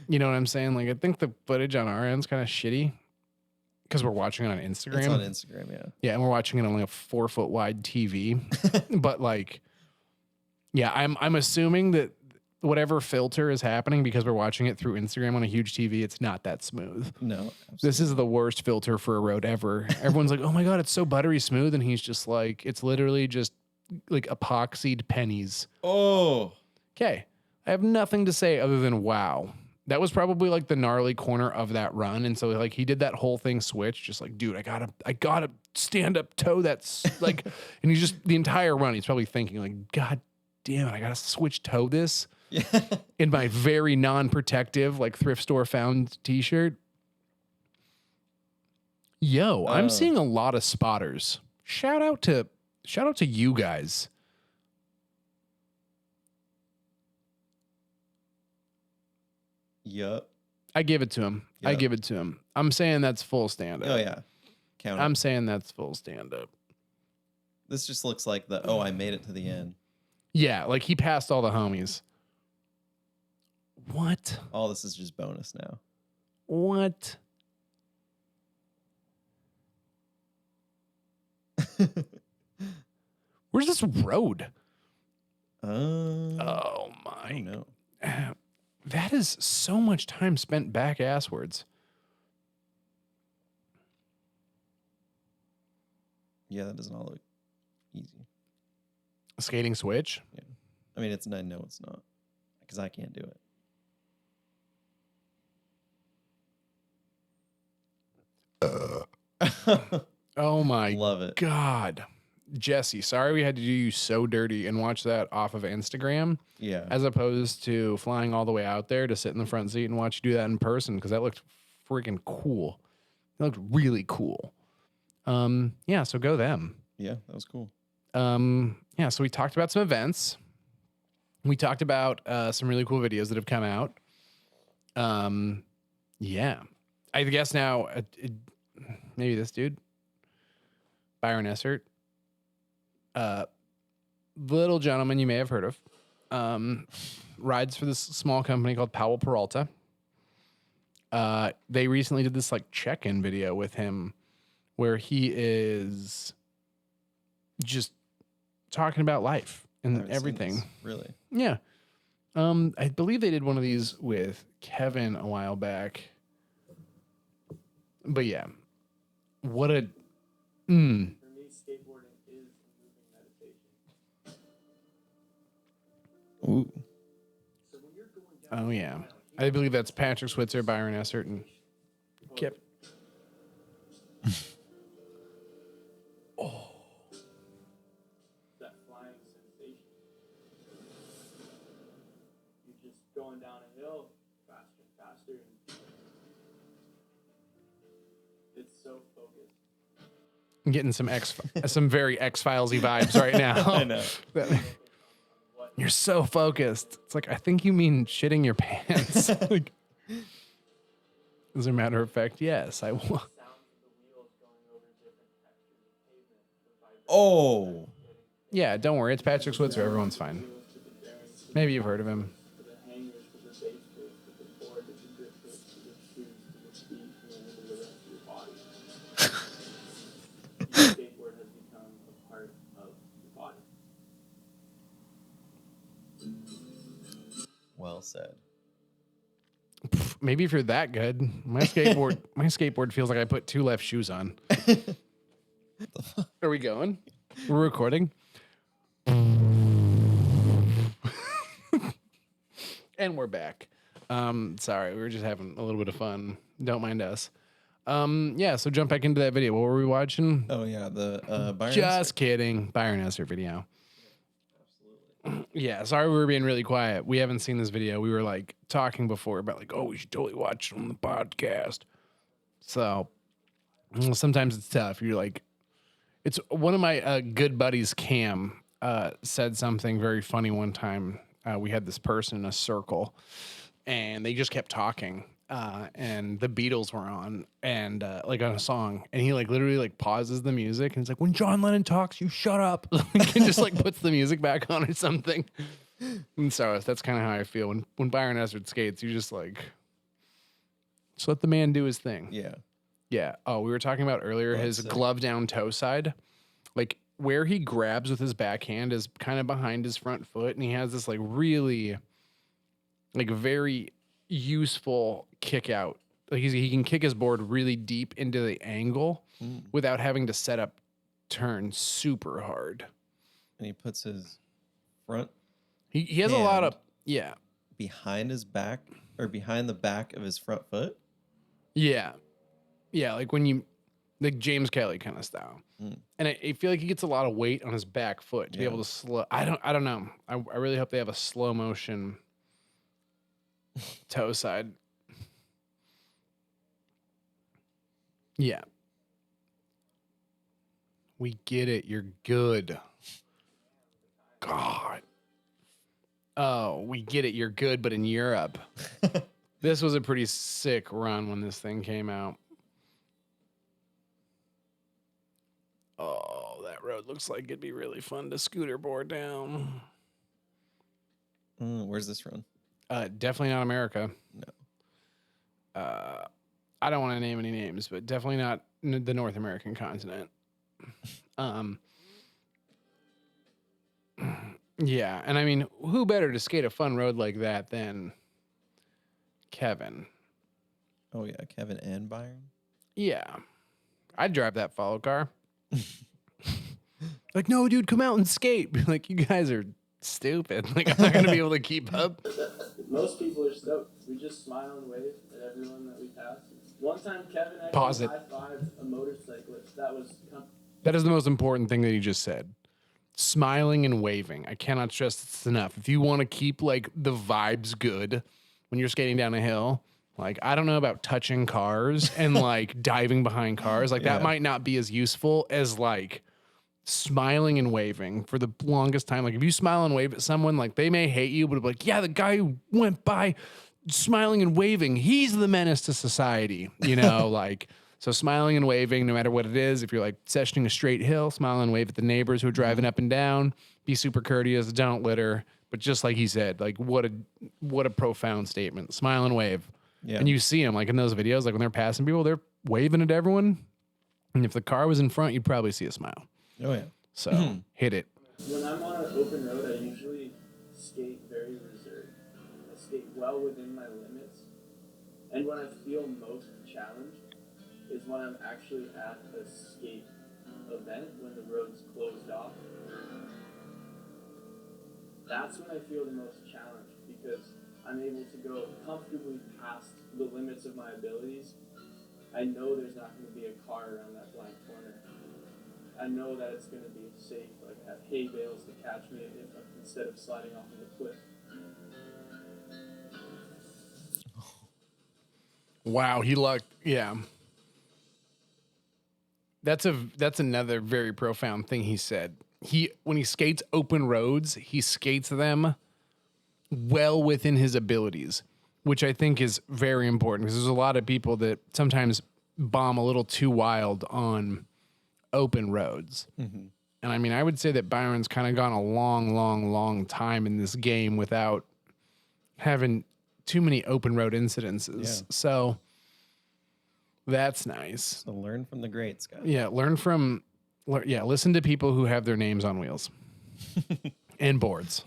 You know what I'm saying? Like, I think the footage on our end's kind of shitty because we're watching it on Instagram. It's on Instagram, yeah. Yeah, and we're watching it on like a 4-foot wide TV. But like, yeah, I'm assuming that whatever filter is happening, because we're watching it through Instagram on a huge TV, it's not that smooth. No, absolutely. This is the worst filter for a road ever. Everyone's like, oh my God, it's so buttery smooth. And he's just like, it's literally just like epoxied pennies. Oh. Okay. I have nothing to say other than wow. That was probably like the gnarly corner of that run. And so like he did that whole thing switch, just like, dude, I gotta stand up toe. That's like, and he's just the entire run, he's probably thinking like, God damn it, I gotta switch toe this. Yeah. In my very non-protective, like thrift store found t-shirt. Yo, I'm seeing a lot of spotters. Shout out to you guys. Yup. I give it to him. I Yep. give it to him. I'm saying that's full stand-up. Oh, yeah. Count I'm it. saying that's full stand-up. This just looks like I made it to the end. Yeah, like he passed all the homies. What? All this is just bonus now. What? Where's this road? Oh my. No. That is so much time spent back asswards. Yeah, that doesn't all look easy. Skating switch? Yeah. I mean, I know it's not, because I can't do it. Oh my Love it. God. Jesse, sorry we had to do you so dirty and watch that off of Instagram, Yeah. as opposed to flying all the way out there to sit in the front seat and watch you do that in person, because that looked freaking cool. It looked really cool. Yeah, so go them. Yeah, that was cool. Yeah, so we talked about some events. We talked about some really cool videos that have come out. Yeah. I guess now, maybe this dude, Byron Essert, little gentleman you may have heard of, rides for this small company called Powell Peralta. They recently did this like check-in video with him where he is just talking about life I and haven't seen everything. this, really. Yeah. I believe they did one of these with Kevin a while back. But yeah. What a For me, skateboarding is a moving meditation. Ooh. So when you're going down Oh yeah. I believe that's Patrick Switzer, Byron Essert, and Kip. that flying sensation, you're just going down a hill faster and faster, and it's so focused. I'm getting some very X-Filesy vibes right now. I know. You're so focused. It's like, I think you mean shitting your pants. Like, as a matter of fact, yes, I will. Sounds of the wheels going over different textures of pavement, the vibration Oh. Yeah, don't worry. It's Patrick Switzer. Everyone's fine. to the bearings, to Maybe you've heard of him. the hangers, to the base to the board, to the grip to the shoes, to the feet, and then to the rest of your body. Your skateboard has become a part of your body. Well said. Maybe if you're that good. My skateboard feels like I put 2 left shoes on. Are we going? We're recording. And we're back. Sorry, we were just having a little bit of fun. Don't mind us. Yeah, so jump back into that video. What were we watching? Oh yeah, the Byron. Just kidding. Byron Esser video. Yeah, sorry we were being really quiet. We haven't seen this video. We were like talking before about like, oh, we should totally watch it on the podcast. So sometimes it's tough. You're like, it's one of my good buddies, Cam, said something very funny one time. We had this person in a circle and they just kept talking. And the Beatles were on and like on a song, and he like literally like pauses the music and it's like, when John Lennon talks, you shut up. And just like puts the music back on or something. And so that's kind of how I feel when Byron Esser skates. You just like, just let the man do his thing. Yeah. Yeah. Oh, we were talking about earlier his glove down toe side, like where he grabs with his backhand is kind of behind his front foot, and he has this like really, like very useful kick out. Like he can kick his board really deep into the angle without having to set up turn super hard. And he puts his front He has a lot of behind his back or behind the back of his front foot. Yeah, like when you like James Kelly kind of style. And I feel like he gets a lot of weight on his back foot to be able to slow. I don't know. I really hope they have a slow motion toe side. Yeah. We get it. You're good. God. Oh, we get it. You're good, but in Europe. This was a pretty sick run when this thing came out. Oh, that road looks like it'd be really fun to scooter board down. Where's this from? Definitely not America. No. I don't want to name any names, but definitely not the North American continent. Yeah, and I mean, who better to skate a fun road like that than Kevin? Oh yeah, Kevin and Byron. Yeah, I'd drive that follow car. Like, no, dude, come out and skate. Like, you guys are stupid. Like, I'm not gonna be able to keep up. Most people are stoked. We just smile and wave at everyone that we pass. One time, Kevin actually Pause it. high-fived a motorcyclist. That is the most important thing that you just said. Smiling and waving. I cannot stress this enough. If you want to keep like the vibes good when you're skating down a hill, like I don't know about touching cars and like diving behind cars. Like that might not be as useful as like smiling and waving for the longest time. Like if you smile and wave at someone, like they may hate you, but like, yeah, the guy who went by smiling and waving, he's the menace to society, you know, like, so smiling and waving, no matter what it is, if you're like sessioning a straight hill, smile and wave at the neighbors who are driving up and down, be super courteous, don't litter. But just like he said, like what a profound statement. Smile and wave. Yeah. And you see them like in those videos, like when they're passing people, they're waving at everyone. And if the car was in front, you'd probably see a smile. Oh yeah. So hit it. When I'm on an open road, I usually skate very reserved. I skate well within my limits. And when I feel most challenged is when I'm actually at a skate event, when the road's closed off. That's when I feel the most challenged because I'm able to go comfortably past the limits of my abilities. I know there's not going to be a car around that blank corner. I know that it's going to be safe. Like I have hay bales to catch me instead of sliding off of the cliff. Wow, he lucked. Yeah. That's another very profound thing he said. When he skates open roads, he skates them well within his abilities, which I think is very important because there's a lot of people that sometimes bomb a little too wild on open roads. Mm-hmm. And I mean, I would say that Byron's kind of gone a long time in this game without having too many open road incidences. Yeah. So that's nice. So learn from the greats, guys. Yeah, listen to people who have their names on wheels and boards.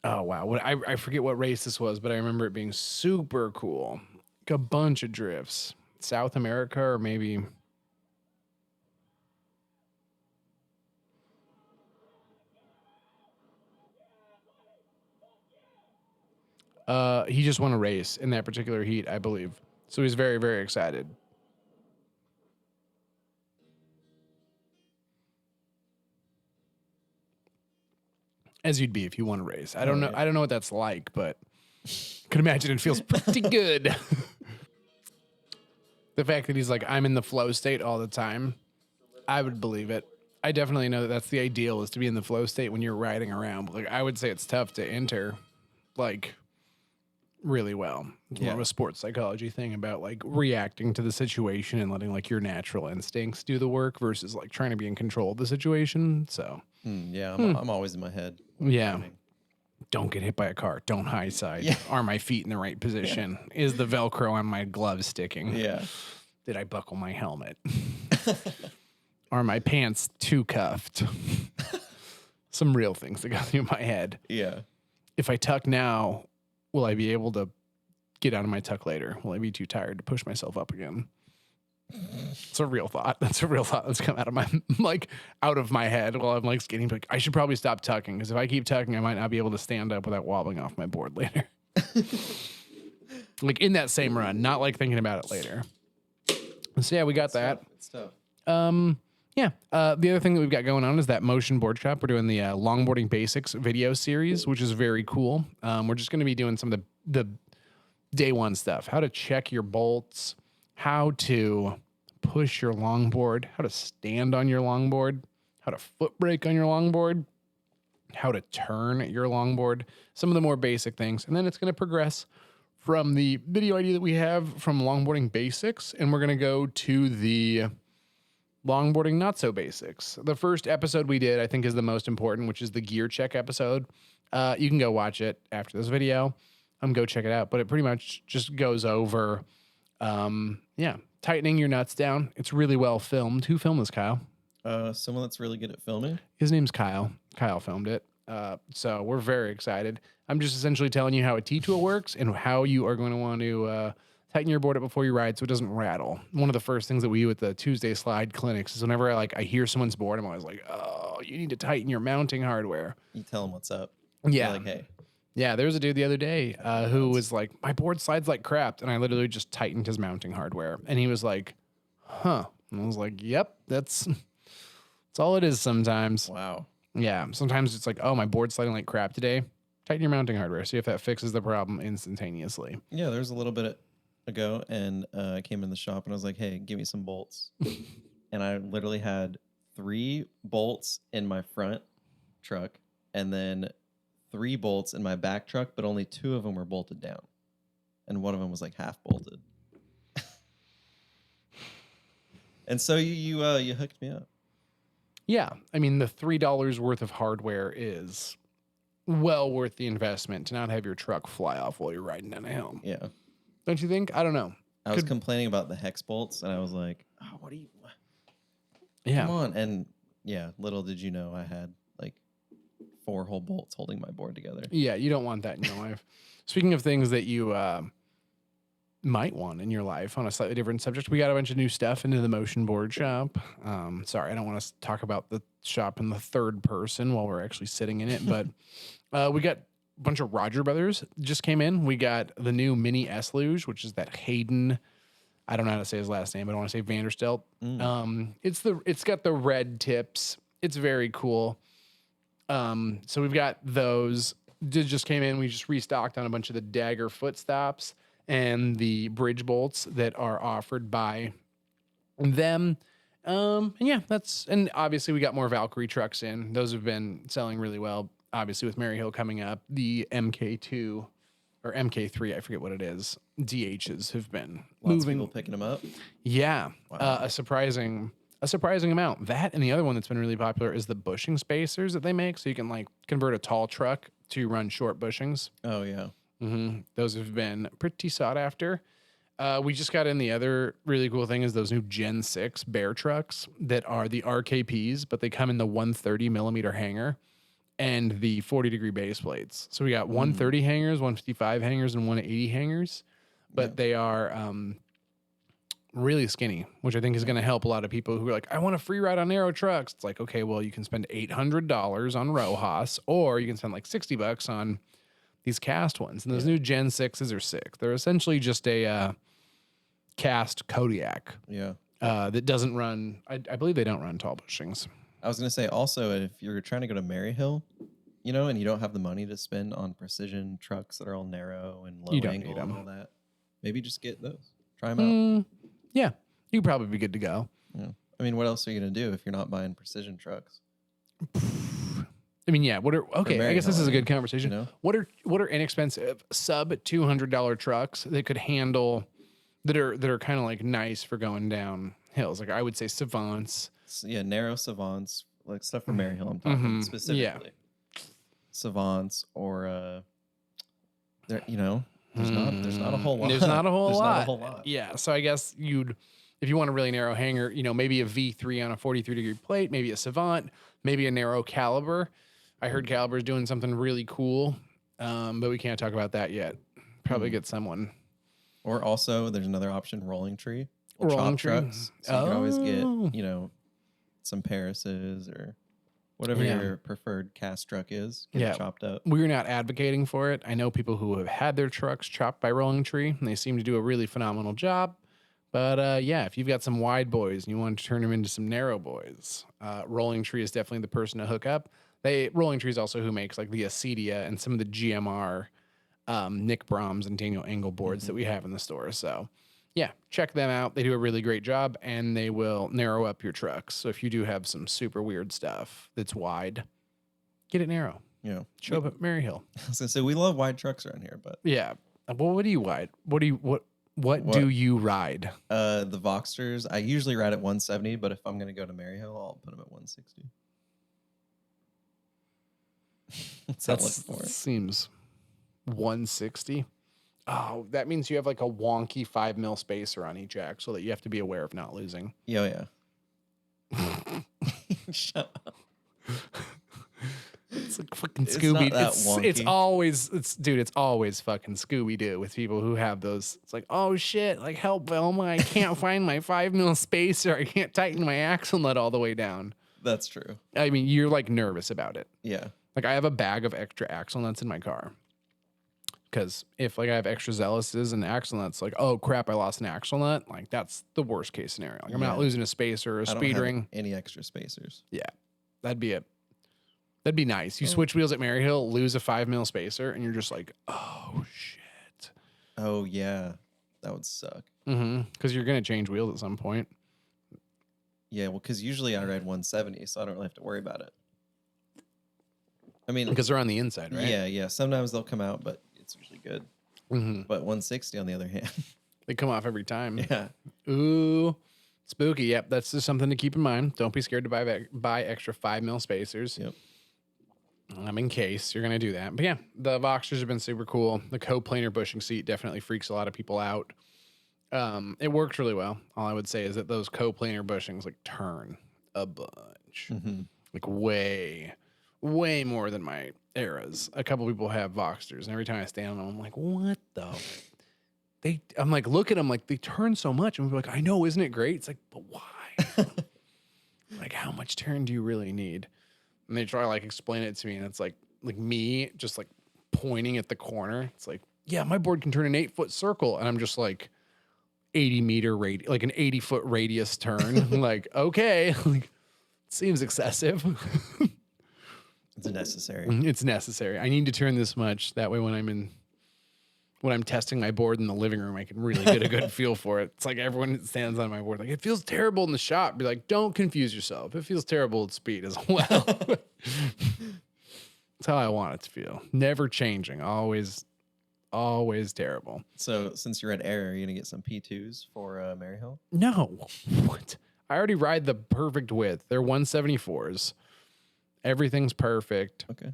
Oh wow, I forget what race this was, but I remember it being super cool. Like a bunch of drifts, South America or maybe. He just won a race in that particular heat, I believe. So he's very, very excited. As you'd be if you won a race. I don't know. yeah. I don't know what that's like, but could imagine it feels pretty good. The fact that he's like, I'm in the flow state all the time, I would believe it. I definitely know that that's the ideal, is to be in the flow state when you're riding around. But like, I would say it's tough to enter, like, really well. It's more of a sports psychology thing about like reacting to the situation and letting like your natural instincts do the work versus like trying to be in control of the situation. So I'm always in my head. yeah. Don't get hit by a car. Don't high side. Yeah. Are my feet in the right position? Is the Velcro on my glove sticking? Yeah. Did I buckle my helmet? Are my pants too cuffed? Some real things that go through my head. Yeah. If I tuck now, will I be able to get out of my tuck later? Will I be too tired to push myself up again? It's a real thought. That's a real thought that's come out of my out of my head while I'm like skating. Like, I should probably stop tucking, because if I keep tucking, I might not be able to stand up without wobbling off my board later. Like in that same run, not like thinking about it later. So yeah, we got that. It's tough. Yeah. The other thing that we've got going on is that Motion Boardshop. We're doing the Longboarding Basics video series, which is very cool. We're just going to be doing some of the day one stuff: how to check your bolts, how to push your longboard, how to stand on your longboard, how to foot brake on your longboard, how to turn your longboard, some of the more basic things. And then it's going to progress from the video idea that we have from Longboarding Basics, and we're going to go to the Longboarding Not So Basics. The first episode we did, I think, is the most important, which is the gear check episode. You can go watch it after this video. Go check it out. But it pretty much just goes over, tightening your nuts down. It's really well filmed. Who filmed this, Kyle? Someone that's really good at filming. His name's Kyle. Kyle filmed it. So we're very excited. I'm just essentially telling you how a T-tool works and how you are going to want to tighten your board up before you ride so it doesn't rattle. One of the first things that we do at the Tuesday slide clinics is whenever I hear someone's board, I'm always like, oh, you need to tighten your mounting hardware. You tell them what's up. Yeah. You're like, hey. Yeah, there was a dude the other day who was like, my board slides like crap. And I literally just tightened his mounting hardware. And he was like, huh. And I was like, yep, that's all it is sometimes. Wow. Yeah, sometimes it's like, oh, my board's sliding like crap today. Tighten your mounting hardware. See if that fixes the problem instantaneously. Yeah, there was a little bit ago, and I came in the shop, and I was like, hey, give me some bolts. And I literally had 3 bolts in my front truck, and then 3 bolts in my back truck, but only 2 of them were bolted down. And one of them was like half bolted. And so you hooked me up. Yeah, I mean, the $3 worth of hardware is well worth the investment to not have your truck fly off while you're riding down a hill. Yeah. Don't you think? I don't know. I was complaining about the hex bolts, and I was like, oh, what are you... Yeah. Come on. And yeah, little did you know I had like 4 whole bolts holding my board together. Yeah, you don't want that in your life. Speaking of things that you might want in your life on a slightly different subject, we got a bunch of new stuff into the Motion Boardshop. Sorry, I don't want to talk about the shop in the third person while we're actually sitting in it, but we got a bunch of Roger Brothers just came in. We got the new Mini S Luge, which is that Hayden. I don't know how to say his last name, but I want to say Vanderstelt. It's got the red tips. It's very cool. So we've got those. Just came in. We just restocked on a bunch of the Dagger foot stops and the bridge bolts that are offered by them. And yeah, and obviously we got more Valkyrie trucks in. Those have been selling really well. Obviously with Maryhill coming up, the MK2 or MK3, I forget what it is. DHs have been Lots moving. of people picking them up. Yeah. Wow. A surprising amount. That and the other one that's been really popular is the bushing spacers that they make. So you can like convert a tall truck to run short bushings. Oh, yeah. Mm-hmm. Those have been pretty sought after. We just got in the other really cool thing is those new Gen 6 bear trucks that are the RKPs, but they come in the 130 millimeter hanger. and the 40-degree base plates. So we got 130 hangers, 155 hangers, and 180 hangers, but they are really skinny, which I think is going to help a lot of people who are like, I want a free ride on narrow trucks. It's like, okay, well, you can spend $800 on Rojas, or you can spend like $60 on these cast ones. And those new Gen 6s are sick. They're essentially just a cast Kodiak. Yeah. That doesn't run, I believe they don't run tall bushings. I was going to say also, if you're trying to go to Maryhill, and you don't have the money to spend on precision trucks that are all narrow and low You don't angle need and 'em. all that, maybe just get those. Try them out. Yeah, you'd probably be good to go. Yeah. I mean, what else are you going to do if you're not buying precision trucks? I mean, yeah. I guess this is a good conversation. you know? What are inexpensive sub $200 trucks that could handle that are kind of like nice for going down hills? Like I would say Savants. Yeah, narrow Savants, like stuff for Maryhill. I'm talking specifically. Savants or there. There's not a whole lot. There's not a whole There's lot. not a whole lot. Yeah. So I guess if you want a really narrow hanger, maybe a V3 on a 43-degree plate, maybe a Savant, maybe a narrow Caliber. I heard Caliber's doing something really cool, but we can't talk about that yet. Probably get someone. Or also, there's another option: rolling tree, Rolling chop tree. trucks. So you can always get some Parises or whatever your preferred cast truck is. Get it chopped up. We're not advocating for it. I know people who have had their trucks chopped by Rolling Tree, and they seem to do a really phenomenal job. But if you've got some wide boys and you want to turn them into some narrow boys, Rolling Tree is definitely the person to hook up. Rolling Tree is also who makes like the Acedia and some of the GMR Nick Brahms and Daniel Engel boards that we have in the store. So yeah, check them out. They do a really great job, and they will narrow up your trucks. So if you do have some super weird stuff that's wide, get it narrow. Yeah. Show up at Maryhill. I was gonna say we love wide trucks around here, but Yeah. Well, what do you ride? What do you ride? the Voxsters, I usually ride at 170, but if I'm gonna go to Maryhill, I'll put them at 160. What's that looking for? Seems 160. Oh, that means you have like a wonky 5 mil spacer on each axle that you have to be aware of not losing. Yeah. Shut up. It's like fucking It's Scooby. not that It's wonky. always fucking Scooby Doo with people who have those. It's like, oh shit, like help, Velma, I can't find my 5 mil spacer. I can't tighten my axle nut all the way down. That's true. I mean, you're like nervous about it. Yeah. Like I have a bag of extra axle nuts in my car. Because if like I have extra zealouses and axle nuts, like, oh crap, I lost an axle nut. Like that's the worst case scenario. Like I'm not losing a spacer or a I don't speed have ring. any extra spacers. Yeah, that'd be it. That'd be nice. You switch wheels at Maryhill, lose a 5 mil spacer, and you're just like, oh shit. Oh yeah, that would suck. Because you're gonna change wheels at some point. Yeah, well, because usually I ride 170, so I don't really have to worry about it. I mean, Because they're on the inside, right? yeah. Sometimes they'll come out, but it's usually good. But 160, on the other hand, They come off every time. yeah, Ooh, spooky. Yep, that's just something to keep in mind. Don't be scared to buy extra 5 mil spacers. Yep. In case you're gonna do that. But yeah, the Voxsters have been super cool. The coplanar bushing seat definitely freaks a lot of people out. It works really well. All I would say is that those coplanar bushings like turn a bunch, like way more than my Eras. A couple people have Voxsters, and every time I stand on them, I'm like, what the? I'm like, look at them, like they turn so much, and we're like, I know, isn't it great? It's like, but why? Like, how much turn do you really need? And they try to like explain it to me, and it's like me just like pointing at the corner. It's like, yeah, my board can turn an 8-foot circle, and I'm just like 80 meter radius, like an 80-foot radius turn. Like, okay, like seems excessive. it's necessary. It's necessary. I need to turn this much. That way, when I'm testing my board in the living room, I can really get a good feel for it. It's like everyone that stands on my board, like, it feels terrible in the shop. Be like, don't confuse yourself. It feels terrible at speed as well. That's how I want it to feel. Never changing. Always terrible. So since you're at Air, are you gonna get some P2s for Maryhill? No. What? I already ride the perfect width. They're 174s. Everything's perfect. Okay.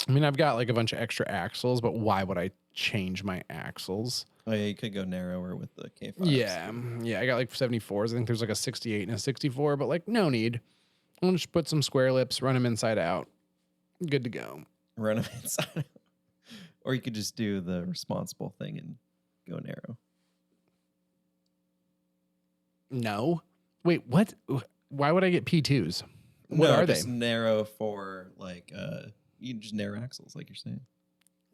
I mean, I've got like a bunch of extra axles, but why would I change my axles? Oh yeah, you could go narrower with the K5. Yeah. I got like 74s. I think there's like a 68 and a 64, but like no need. I'll just put some square lips, run them inside out. Good to go. Run them inside. Or you could just do the responsible thing and go narrow. No. Wait, what? Why would I get P2s? What are just they? Narrow for like you just narrow axles, like you're saying.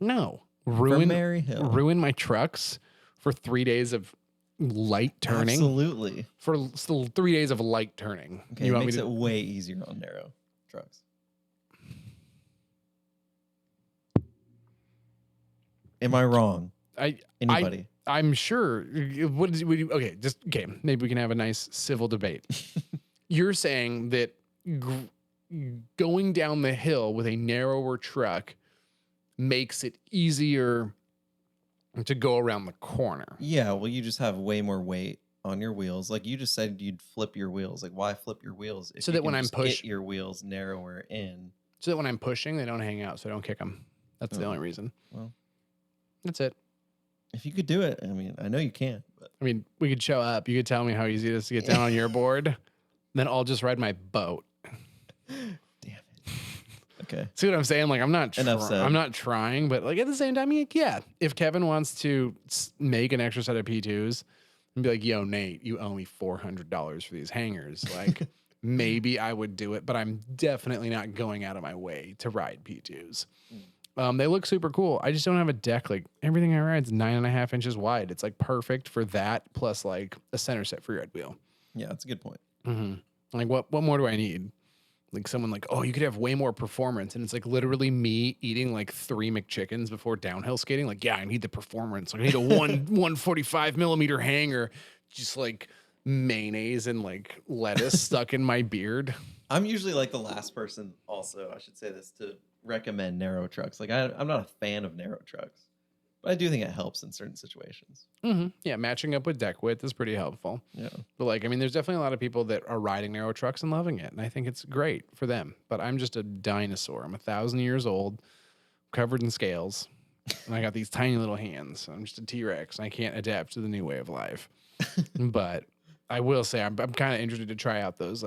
No. For Mary Hill. Ruin my trucks for 3 days of light turning. Absolutely. For still 3 days of light turning. Okay, it makes it way easier on narrow trucks. Am I wrong? Anybody? I'm sure. Okay, maybe we can have a nice civil debate. You're saying that going down the hill with a narrower truck makes it easier to go around the corner. Yeah, well, you just have way more weight on your wheels. Like you just said, you'd flip your wheels. Like, why flip your wheels? If so you that when can I'm just get your wheels narrower in. So that when I'm pushing, they don't hang out, so I don't kick them. That's the only reason. Well, that's it. If you could do it, I mean, I know you can. But. I mean, we could show up. You could tell me how easy it is to get down on your board. Then I'll just ride my boat. Damn it. Okay. See what I'm saying? Like, I'm not trying, but like at the same time, yeah, if Kevin wants to make an extra set of P2s and be like, yo, Nate, you owe me $400 for these hangers. Like, maybe I would do it, but I'm definitely not going out of my way to ride P2s. They look super cool. I just don't have a deck. Like, everything I ride is 9.5 inches wide. It's like perfect for that, plus like a center set for red wheel. Yeah, that's a good point. Mm-hmm. Like, what more do I need? Like, someone like, oh, you could have way more performance. And it's like literally me eating like 3 McChickens before downhill skating. Like, yeah, I need the performance. Like, I need a 145 millimeter hanger, just like mayonnaise and like lettuce stuck in my beard. I'm usually like the last person also, I should say this, to recommend narrow trucks. Like, I'm not a fan of narrow trucks, but I do think it helps in certain situations. Mm-hmm. Yeah, matching up with deck width is pretty helpful. Yeah. But like, I mean, there's definitely a lot of people that are riding narrow trucks and loving it. And I think it's great for them. But I'm just a dinosaur. I'm 1,000 years old, covered in scales. And I got these tiny little hands. I'm just a T-Rex. And I can't adapt to the new way of life. But I will say I'm kind of interested to try out those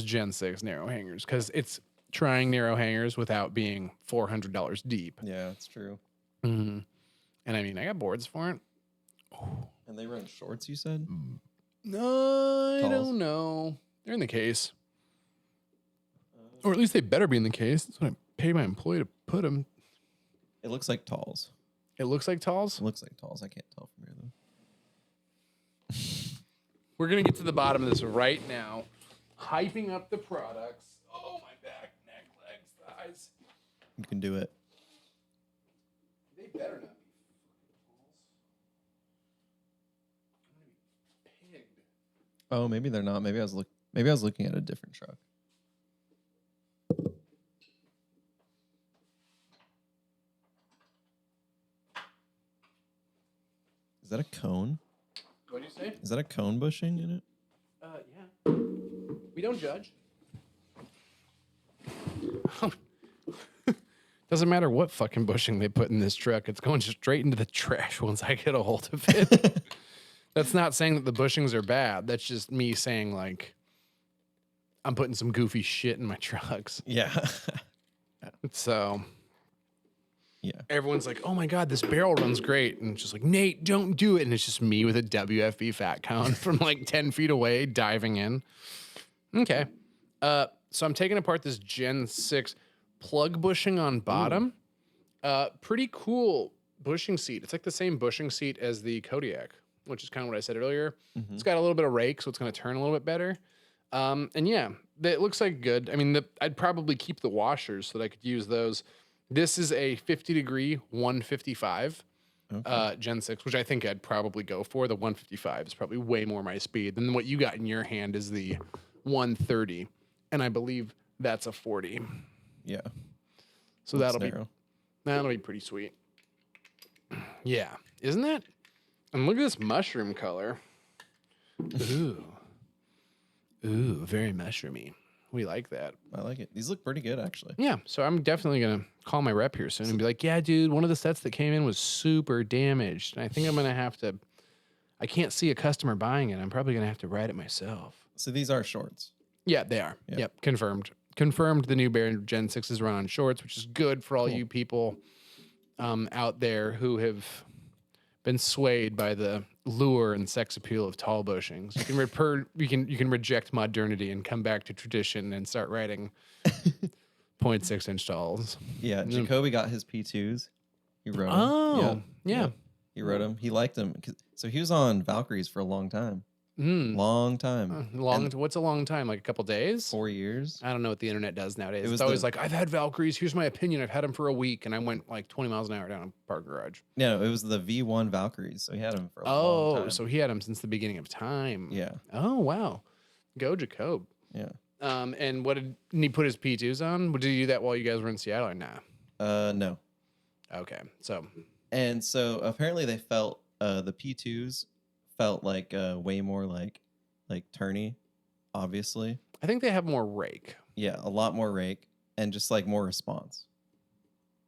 Gen 6 narrow hangers, because it's trying narrow hangers without being $400 deep. Yeah, that's true. Mm-hmm. And I mean, I got boards for it. And they run shorts, you said? No, I don't know. They're in the case. Or at least they better be in the case. That's what I pay my employee to put them. It looks like talls. It looks like talls? It looks like talls. I can't tell from here, though. We're going to get to the bottom of this right now. Hyping up the products. Oh, my back, neck, legs, thighs. You can do it. They better not be pigged. Oh, maybe they're not. Maybe I was looking at a different truck. Is that a cone? What'd you say? Is that a cone bushing in it? Yeah. We don't judge. Doesn't matter what fucking bushing they put in this truck. It's going straight into the trash once I get a hold of it. That's not saying that the bushings are bad. That's just me saying, like, I'm putting some goofy shit in my trucks. Yeah. So, yeah. everyone's like, oh my God, this barrel runs great. And it's just like, Nate, don't do it. And it's just me with a WFB fat cone from like 10 feet away diving in. Okay. So I'm taking apart this Gen 6 plug bushing on bottom. Pretty cool bushing seat. It's like the same bushing seat as the Kodiak, which is kind of what I said earlier. Mm-hmm. It's got a little bit of rake, so it's going to turn a little bit better. And yeah, it looks like good. I mean, I'd probably keep the washers so that I could use those. This is a 50-degree 155 Gen 6, which I think I'd probably go for. The 155 is probably way more my speed than what you got in your hand is the 130. And I believe that's a 40. Yeah. So that'll be pretty sweet. Yeah. Isn't that? And look at this mushroom color. Ooh. Ooh, very mushroomy. We like that. I like it. These look pretty good, actually. Yeah, so I'm definitely going to call my rep here soon and be like, yeah, dude, one of the sets that came in was super damaged. And I think I'm going to have to, I can't see a customer buying it. I'm probably going to have to ride it myself. So these are shorts. Yeah, they are. Yep, confirmed. confirmed the new Bear Gen 6s run on shorts, which is good for all you people out there who have been swayed by the lure and sex appeal of tall bushings. You can reject modernity and come back to tradition and start riding 0.6 inch talls. Yeah, Jacoby got his P2s. He rode them. Oh, yeah. He rode them. He liked them. So he was on Valkyries for a long time. Long time. What's a long time? Like a couple days? 4 years. I don't know what the internet does nowadays. It was It's always like, I've had Valkyries. Here's my opinion. I've had them for a week, and I went like 20 miles an hour down a park garage. No, it was the V1 Valkyries. So he had them for a long time. Oh, so he had them since the beginning of time. Yeah. Oh, wow. Go, Jacob. Yeah. And what did he put his P2s on? Did he do that while you guys were in Seattle or nah? No. Okay. So. And so apparently they felt the P2s felt like way more like turny, obviously. I think they have more rake. Yeah, a lot more rake and just like more response.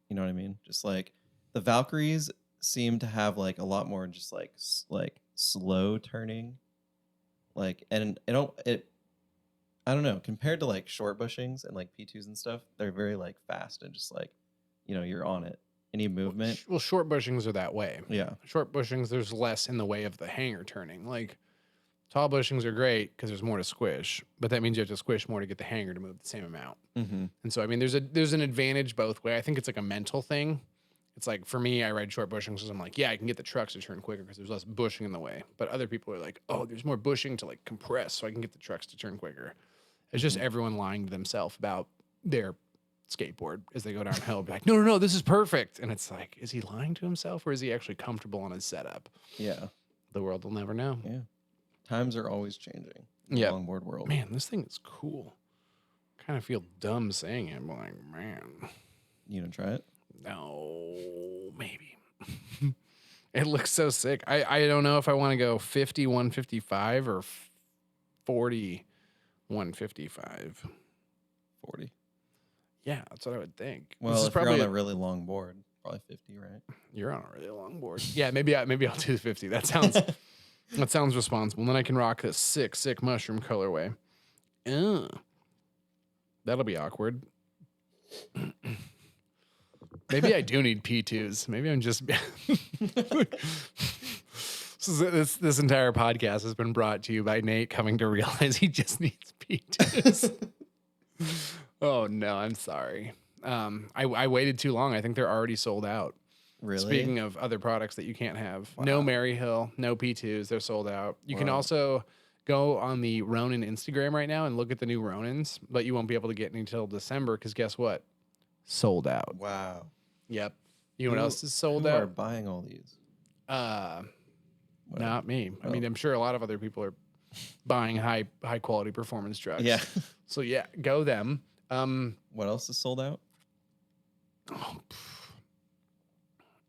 You know what I mean? Just like the Valkyries seem to have like a lot more just like slow turning. Like and I don't know, compared to like short bushings and like P2s and stuff, they're very like fast and just like, you know, you're on it. Any movement. Well, short bushings are that way. Yeah. Short bushings, there's less in the way of the hanger turning. Like tall bushings are great because there's more to squish, but that means you have to squish more to get the hanger to move the same amount. Mm-hmm. And so, I mean, there's an advantage both way. I think it's like a mental thing. It's like for me, I ride short bushings because I'm like, yeah, I can get the trucks to turn quicker because there's less bushing in the way. But other people are like, oh, there's more bushing to like compress so I can get the trucks to turn quicker. It's just everyone lying to themselves about their skateboard as they go downhill. Be like, no, this is perfect. And it's like, is he lying to himself or is he actually comfortable on his setup? Yeah. The world will never know. Yeah. Times are always changing in the longboard world. Man, this thing is cool. Kind of feel dumb saying it. I'm like, man. You gonna try it? No, maybe. It looks so sick. I don't know if I want to go 50, 155 or 40, 155. 40. Yeah, that's what I would think. Well, this is if probably you're on a really long board, probably 50, right? You're on a really long board. Yeah, maybe I'll do 50. That sounds responsible. And then I can rock this sick mushroom colorway. That'll be awkward. Maybe I do need P2s. Maybe I'm just this entire podcast has been brought to you by Nate coming to realize he just needs P2s. Oh no, I'm sorry. I waited too long. I think they're already sold out. Really? Speaking of other products that you can't have, no Maryhill, no P2s, they're sold out. You can also go on the Ronin Instagram right now and look at the new Ronins, but you won't be able to get any until December because guess what? Sold out. Wow. Yep. You know what else is sold who out? are buying all these? Not me. I mean, I'm sure a lot of other people are buying high quality performance trucks. Yeah. So yeah, go them. What else is sold out?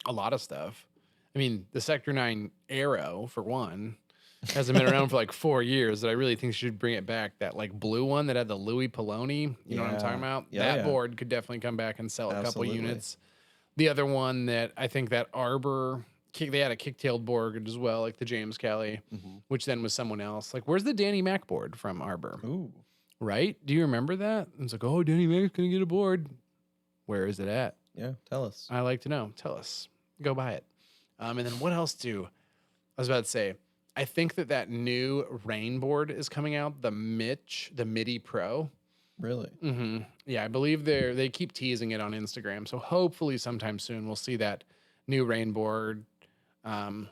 A lot of stuff. I mean, the Sector 9 Aero, for one, hasn't been around for like 4 years. That I really think should bring it back. That like blue one that had the Louis Poloni. You know what I'm talking about? Yeah, that board could definitely come back and sell a couple Absolutely. units. The other one that I think that Arbor, they had a kick-tailed board as well, like the James Kelly, which then was someone else. Like, where's the Danny Mac board from Arbor? Ooh. Right? Do you remember that? It's like, oh, Danny Mac's going to get a board. Where is it at? Yeah, tell us. I like to know. Tell us. Go buy it. And then what else I was about to say, I think that new rain board is coming out, the MIDI Pro. Really? Mm-hmm. Yeah, I believe they keep teasing it on Instagram. So hopefully sometime soon we'll see that new rain board.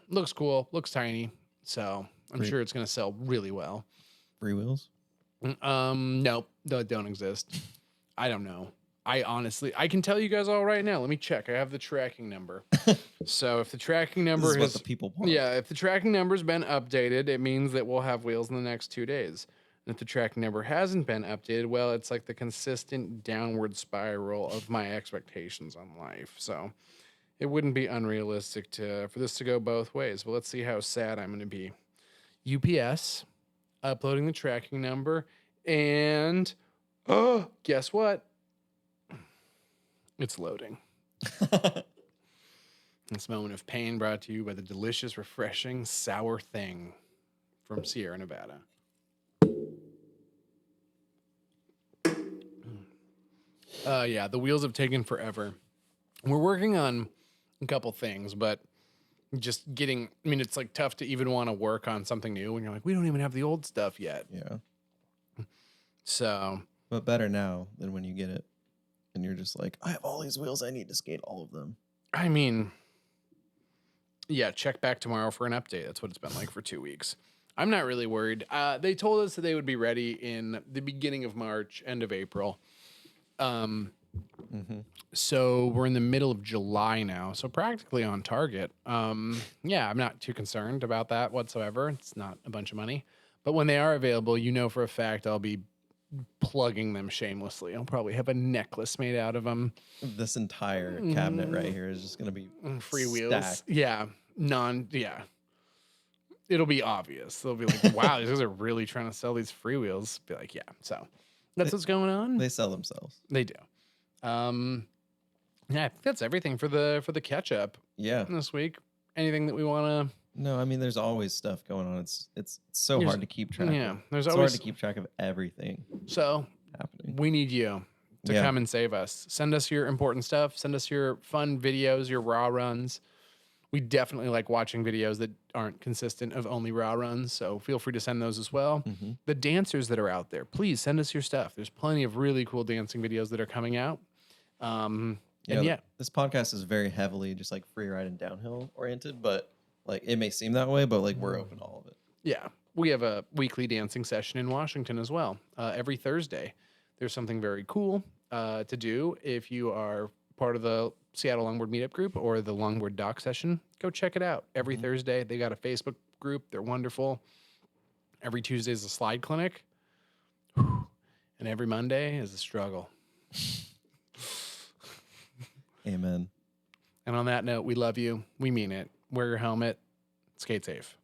Looks cool, looks tiny. So I'm sure it's going to sell really well. Free wheels? Nope, don't exist. I don't know. I can tell you guys all right now. Let me check. I have the tracking number. So if the tracking number This is what the people want. Yeah, if the tracking number's been updated, it means that we'll have wheels in the next 2 days. And if the tracking number hasn't been updated, well, it's like the consistent downward spiral of my expectations on life. So it wouldn't be unrealistic for this to go both ways. But let's see how sad I'm going to be. UPS uploading the tracking number, and guess what? It's loading. This moment of pain brought to you by the delicious, refreshing, sour thing from Sierra Nevada. Yeah, the wheels have taken forever. We're working on a couple things, but just getting, I mean, it's like tough to even want to work on something new when you're like, we don't even have the old stuff yet. Yeah. So, But better now than when you get it and you're just like, I have all these wheels. I need to skate all of them. I mean, yeah, check back tomorrow for an update. That's what it's been like for 2 weeks. I'm not really worried. They told us that they would be ready in the beginning of March, end of April. So we're in the middle of July now, so practically on target. Yeah, I'm not too concerned about that whatsoever. It's not a bunch of money. But when they are available, you know for a fact I'll be plugging them shamelessly. I'll probably have a necklace made out of them. This entire cabinet right here is just going to be Free wheels. stacked. Yeah. Yeah. It'll be obvious. They'll be like, wow, these guys are really trying to sell these free wheels. Be like, yeah. So that's what's going on. They sell themselves. They do. Yeah, I think that's everything for the catch up Yeah. this week. Anything that we want No, I mean, there's always stuff going on. It's so There's- hard to keep track. yeah, of. there's it's always- hard to keep track of everything to? So happening. we need you to Yeah. come and save us. Send us your important stuff. Send us your fun videos, your raw runs. We definitely like watching videos that aren't consistent of only raw runs. So feel free to send those as well. The dancers that are out there, please send us your stuff. There's plenty of really cool dancing videos that are coming out. And yeah, This podcast is very heavily just like free ride and downhill oriented, but like it may seem that way, but like we're open to all of it. yeah, we have a weekly dancing session in Washington as well. Every Thursday, there's something very cool to do. If you are part of the Seattle Longboard Meetup group or the Longboard Doc session, go check it out. Every Thursday, they got a Facebook group. They're wonderful. Every Tuesday is a slide clinic. Whew. And every Monday is a struggle. Amen. And on that note, we love you. We mean it. Wear your helmet. Skate safe.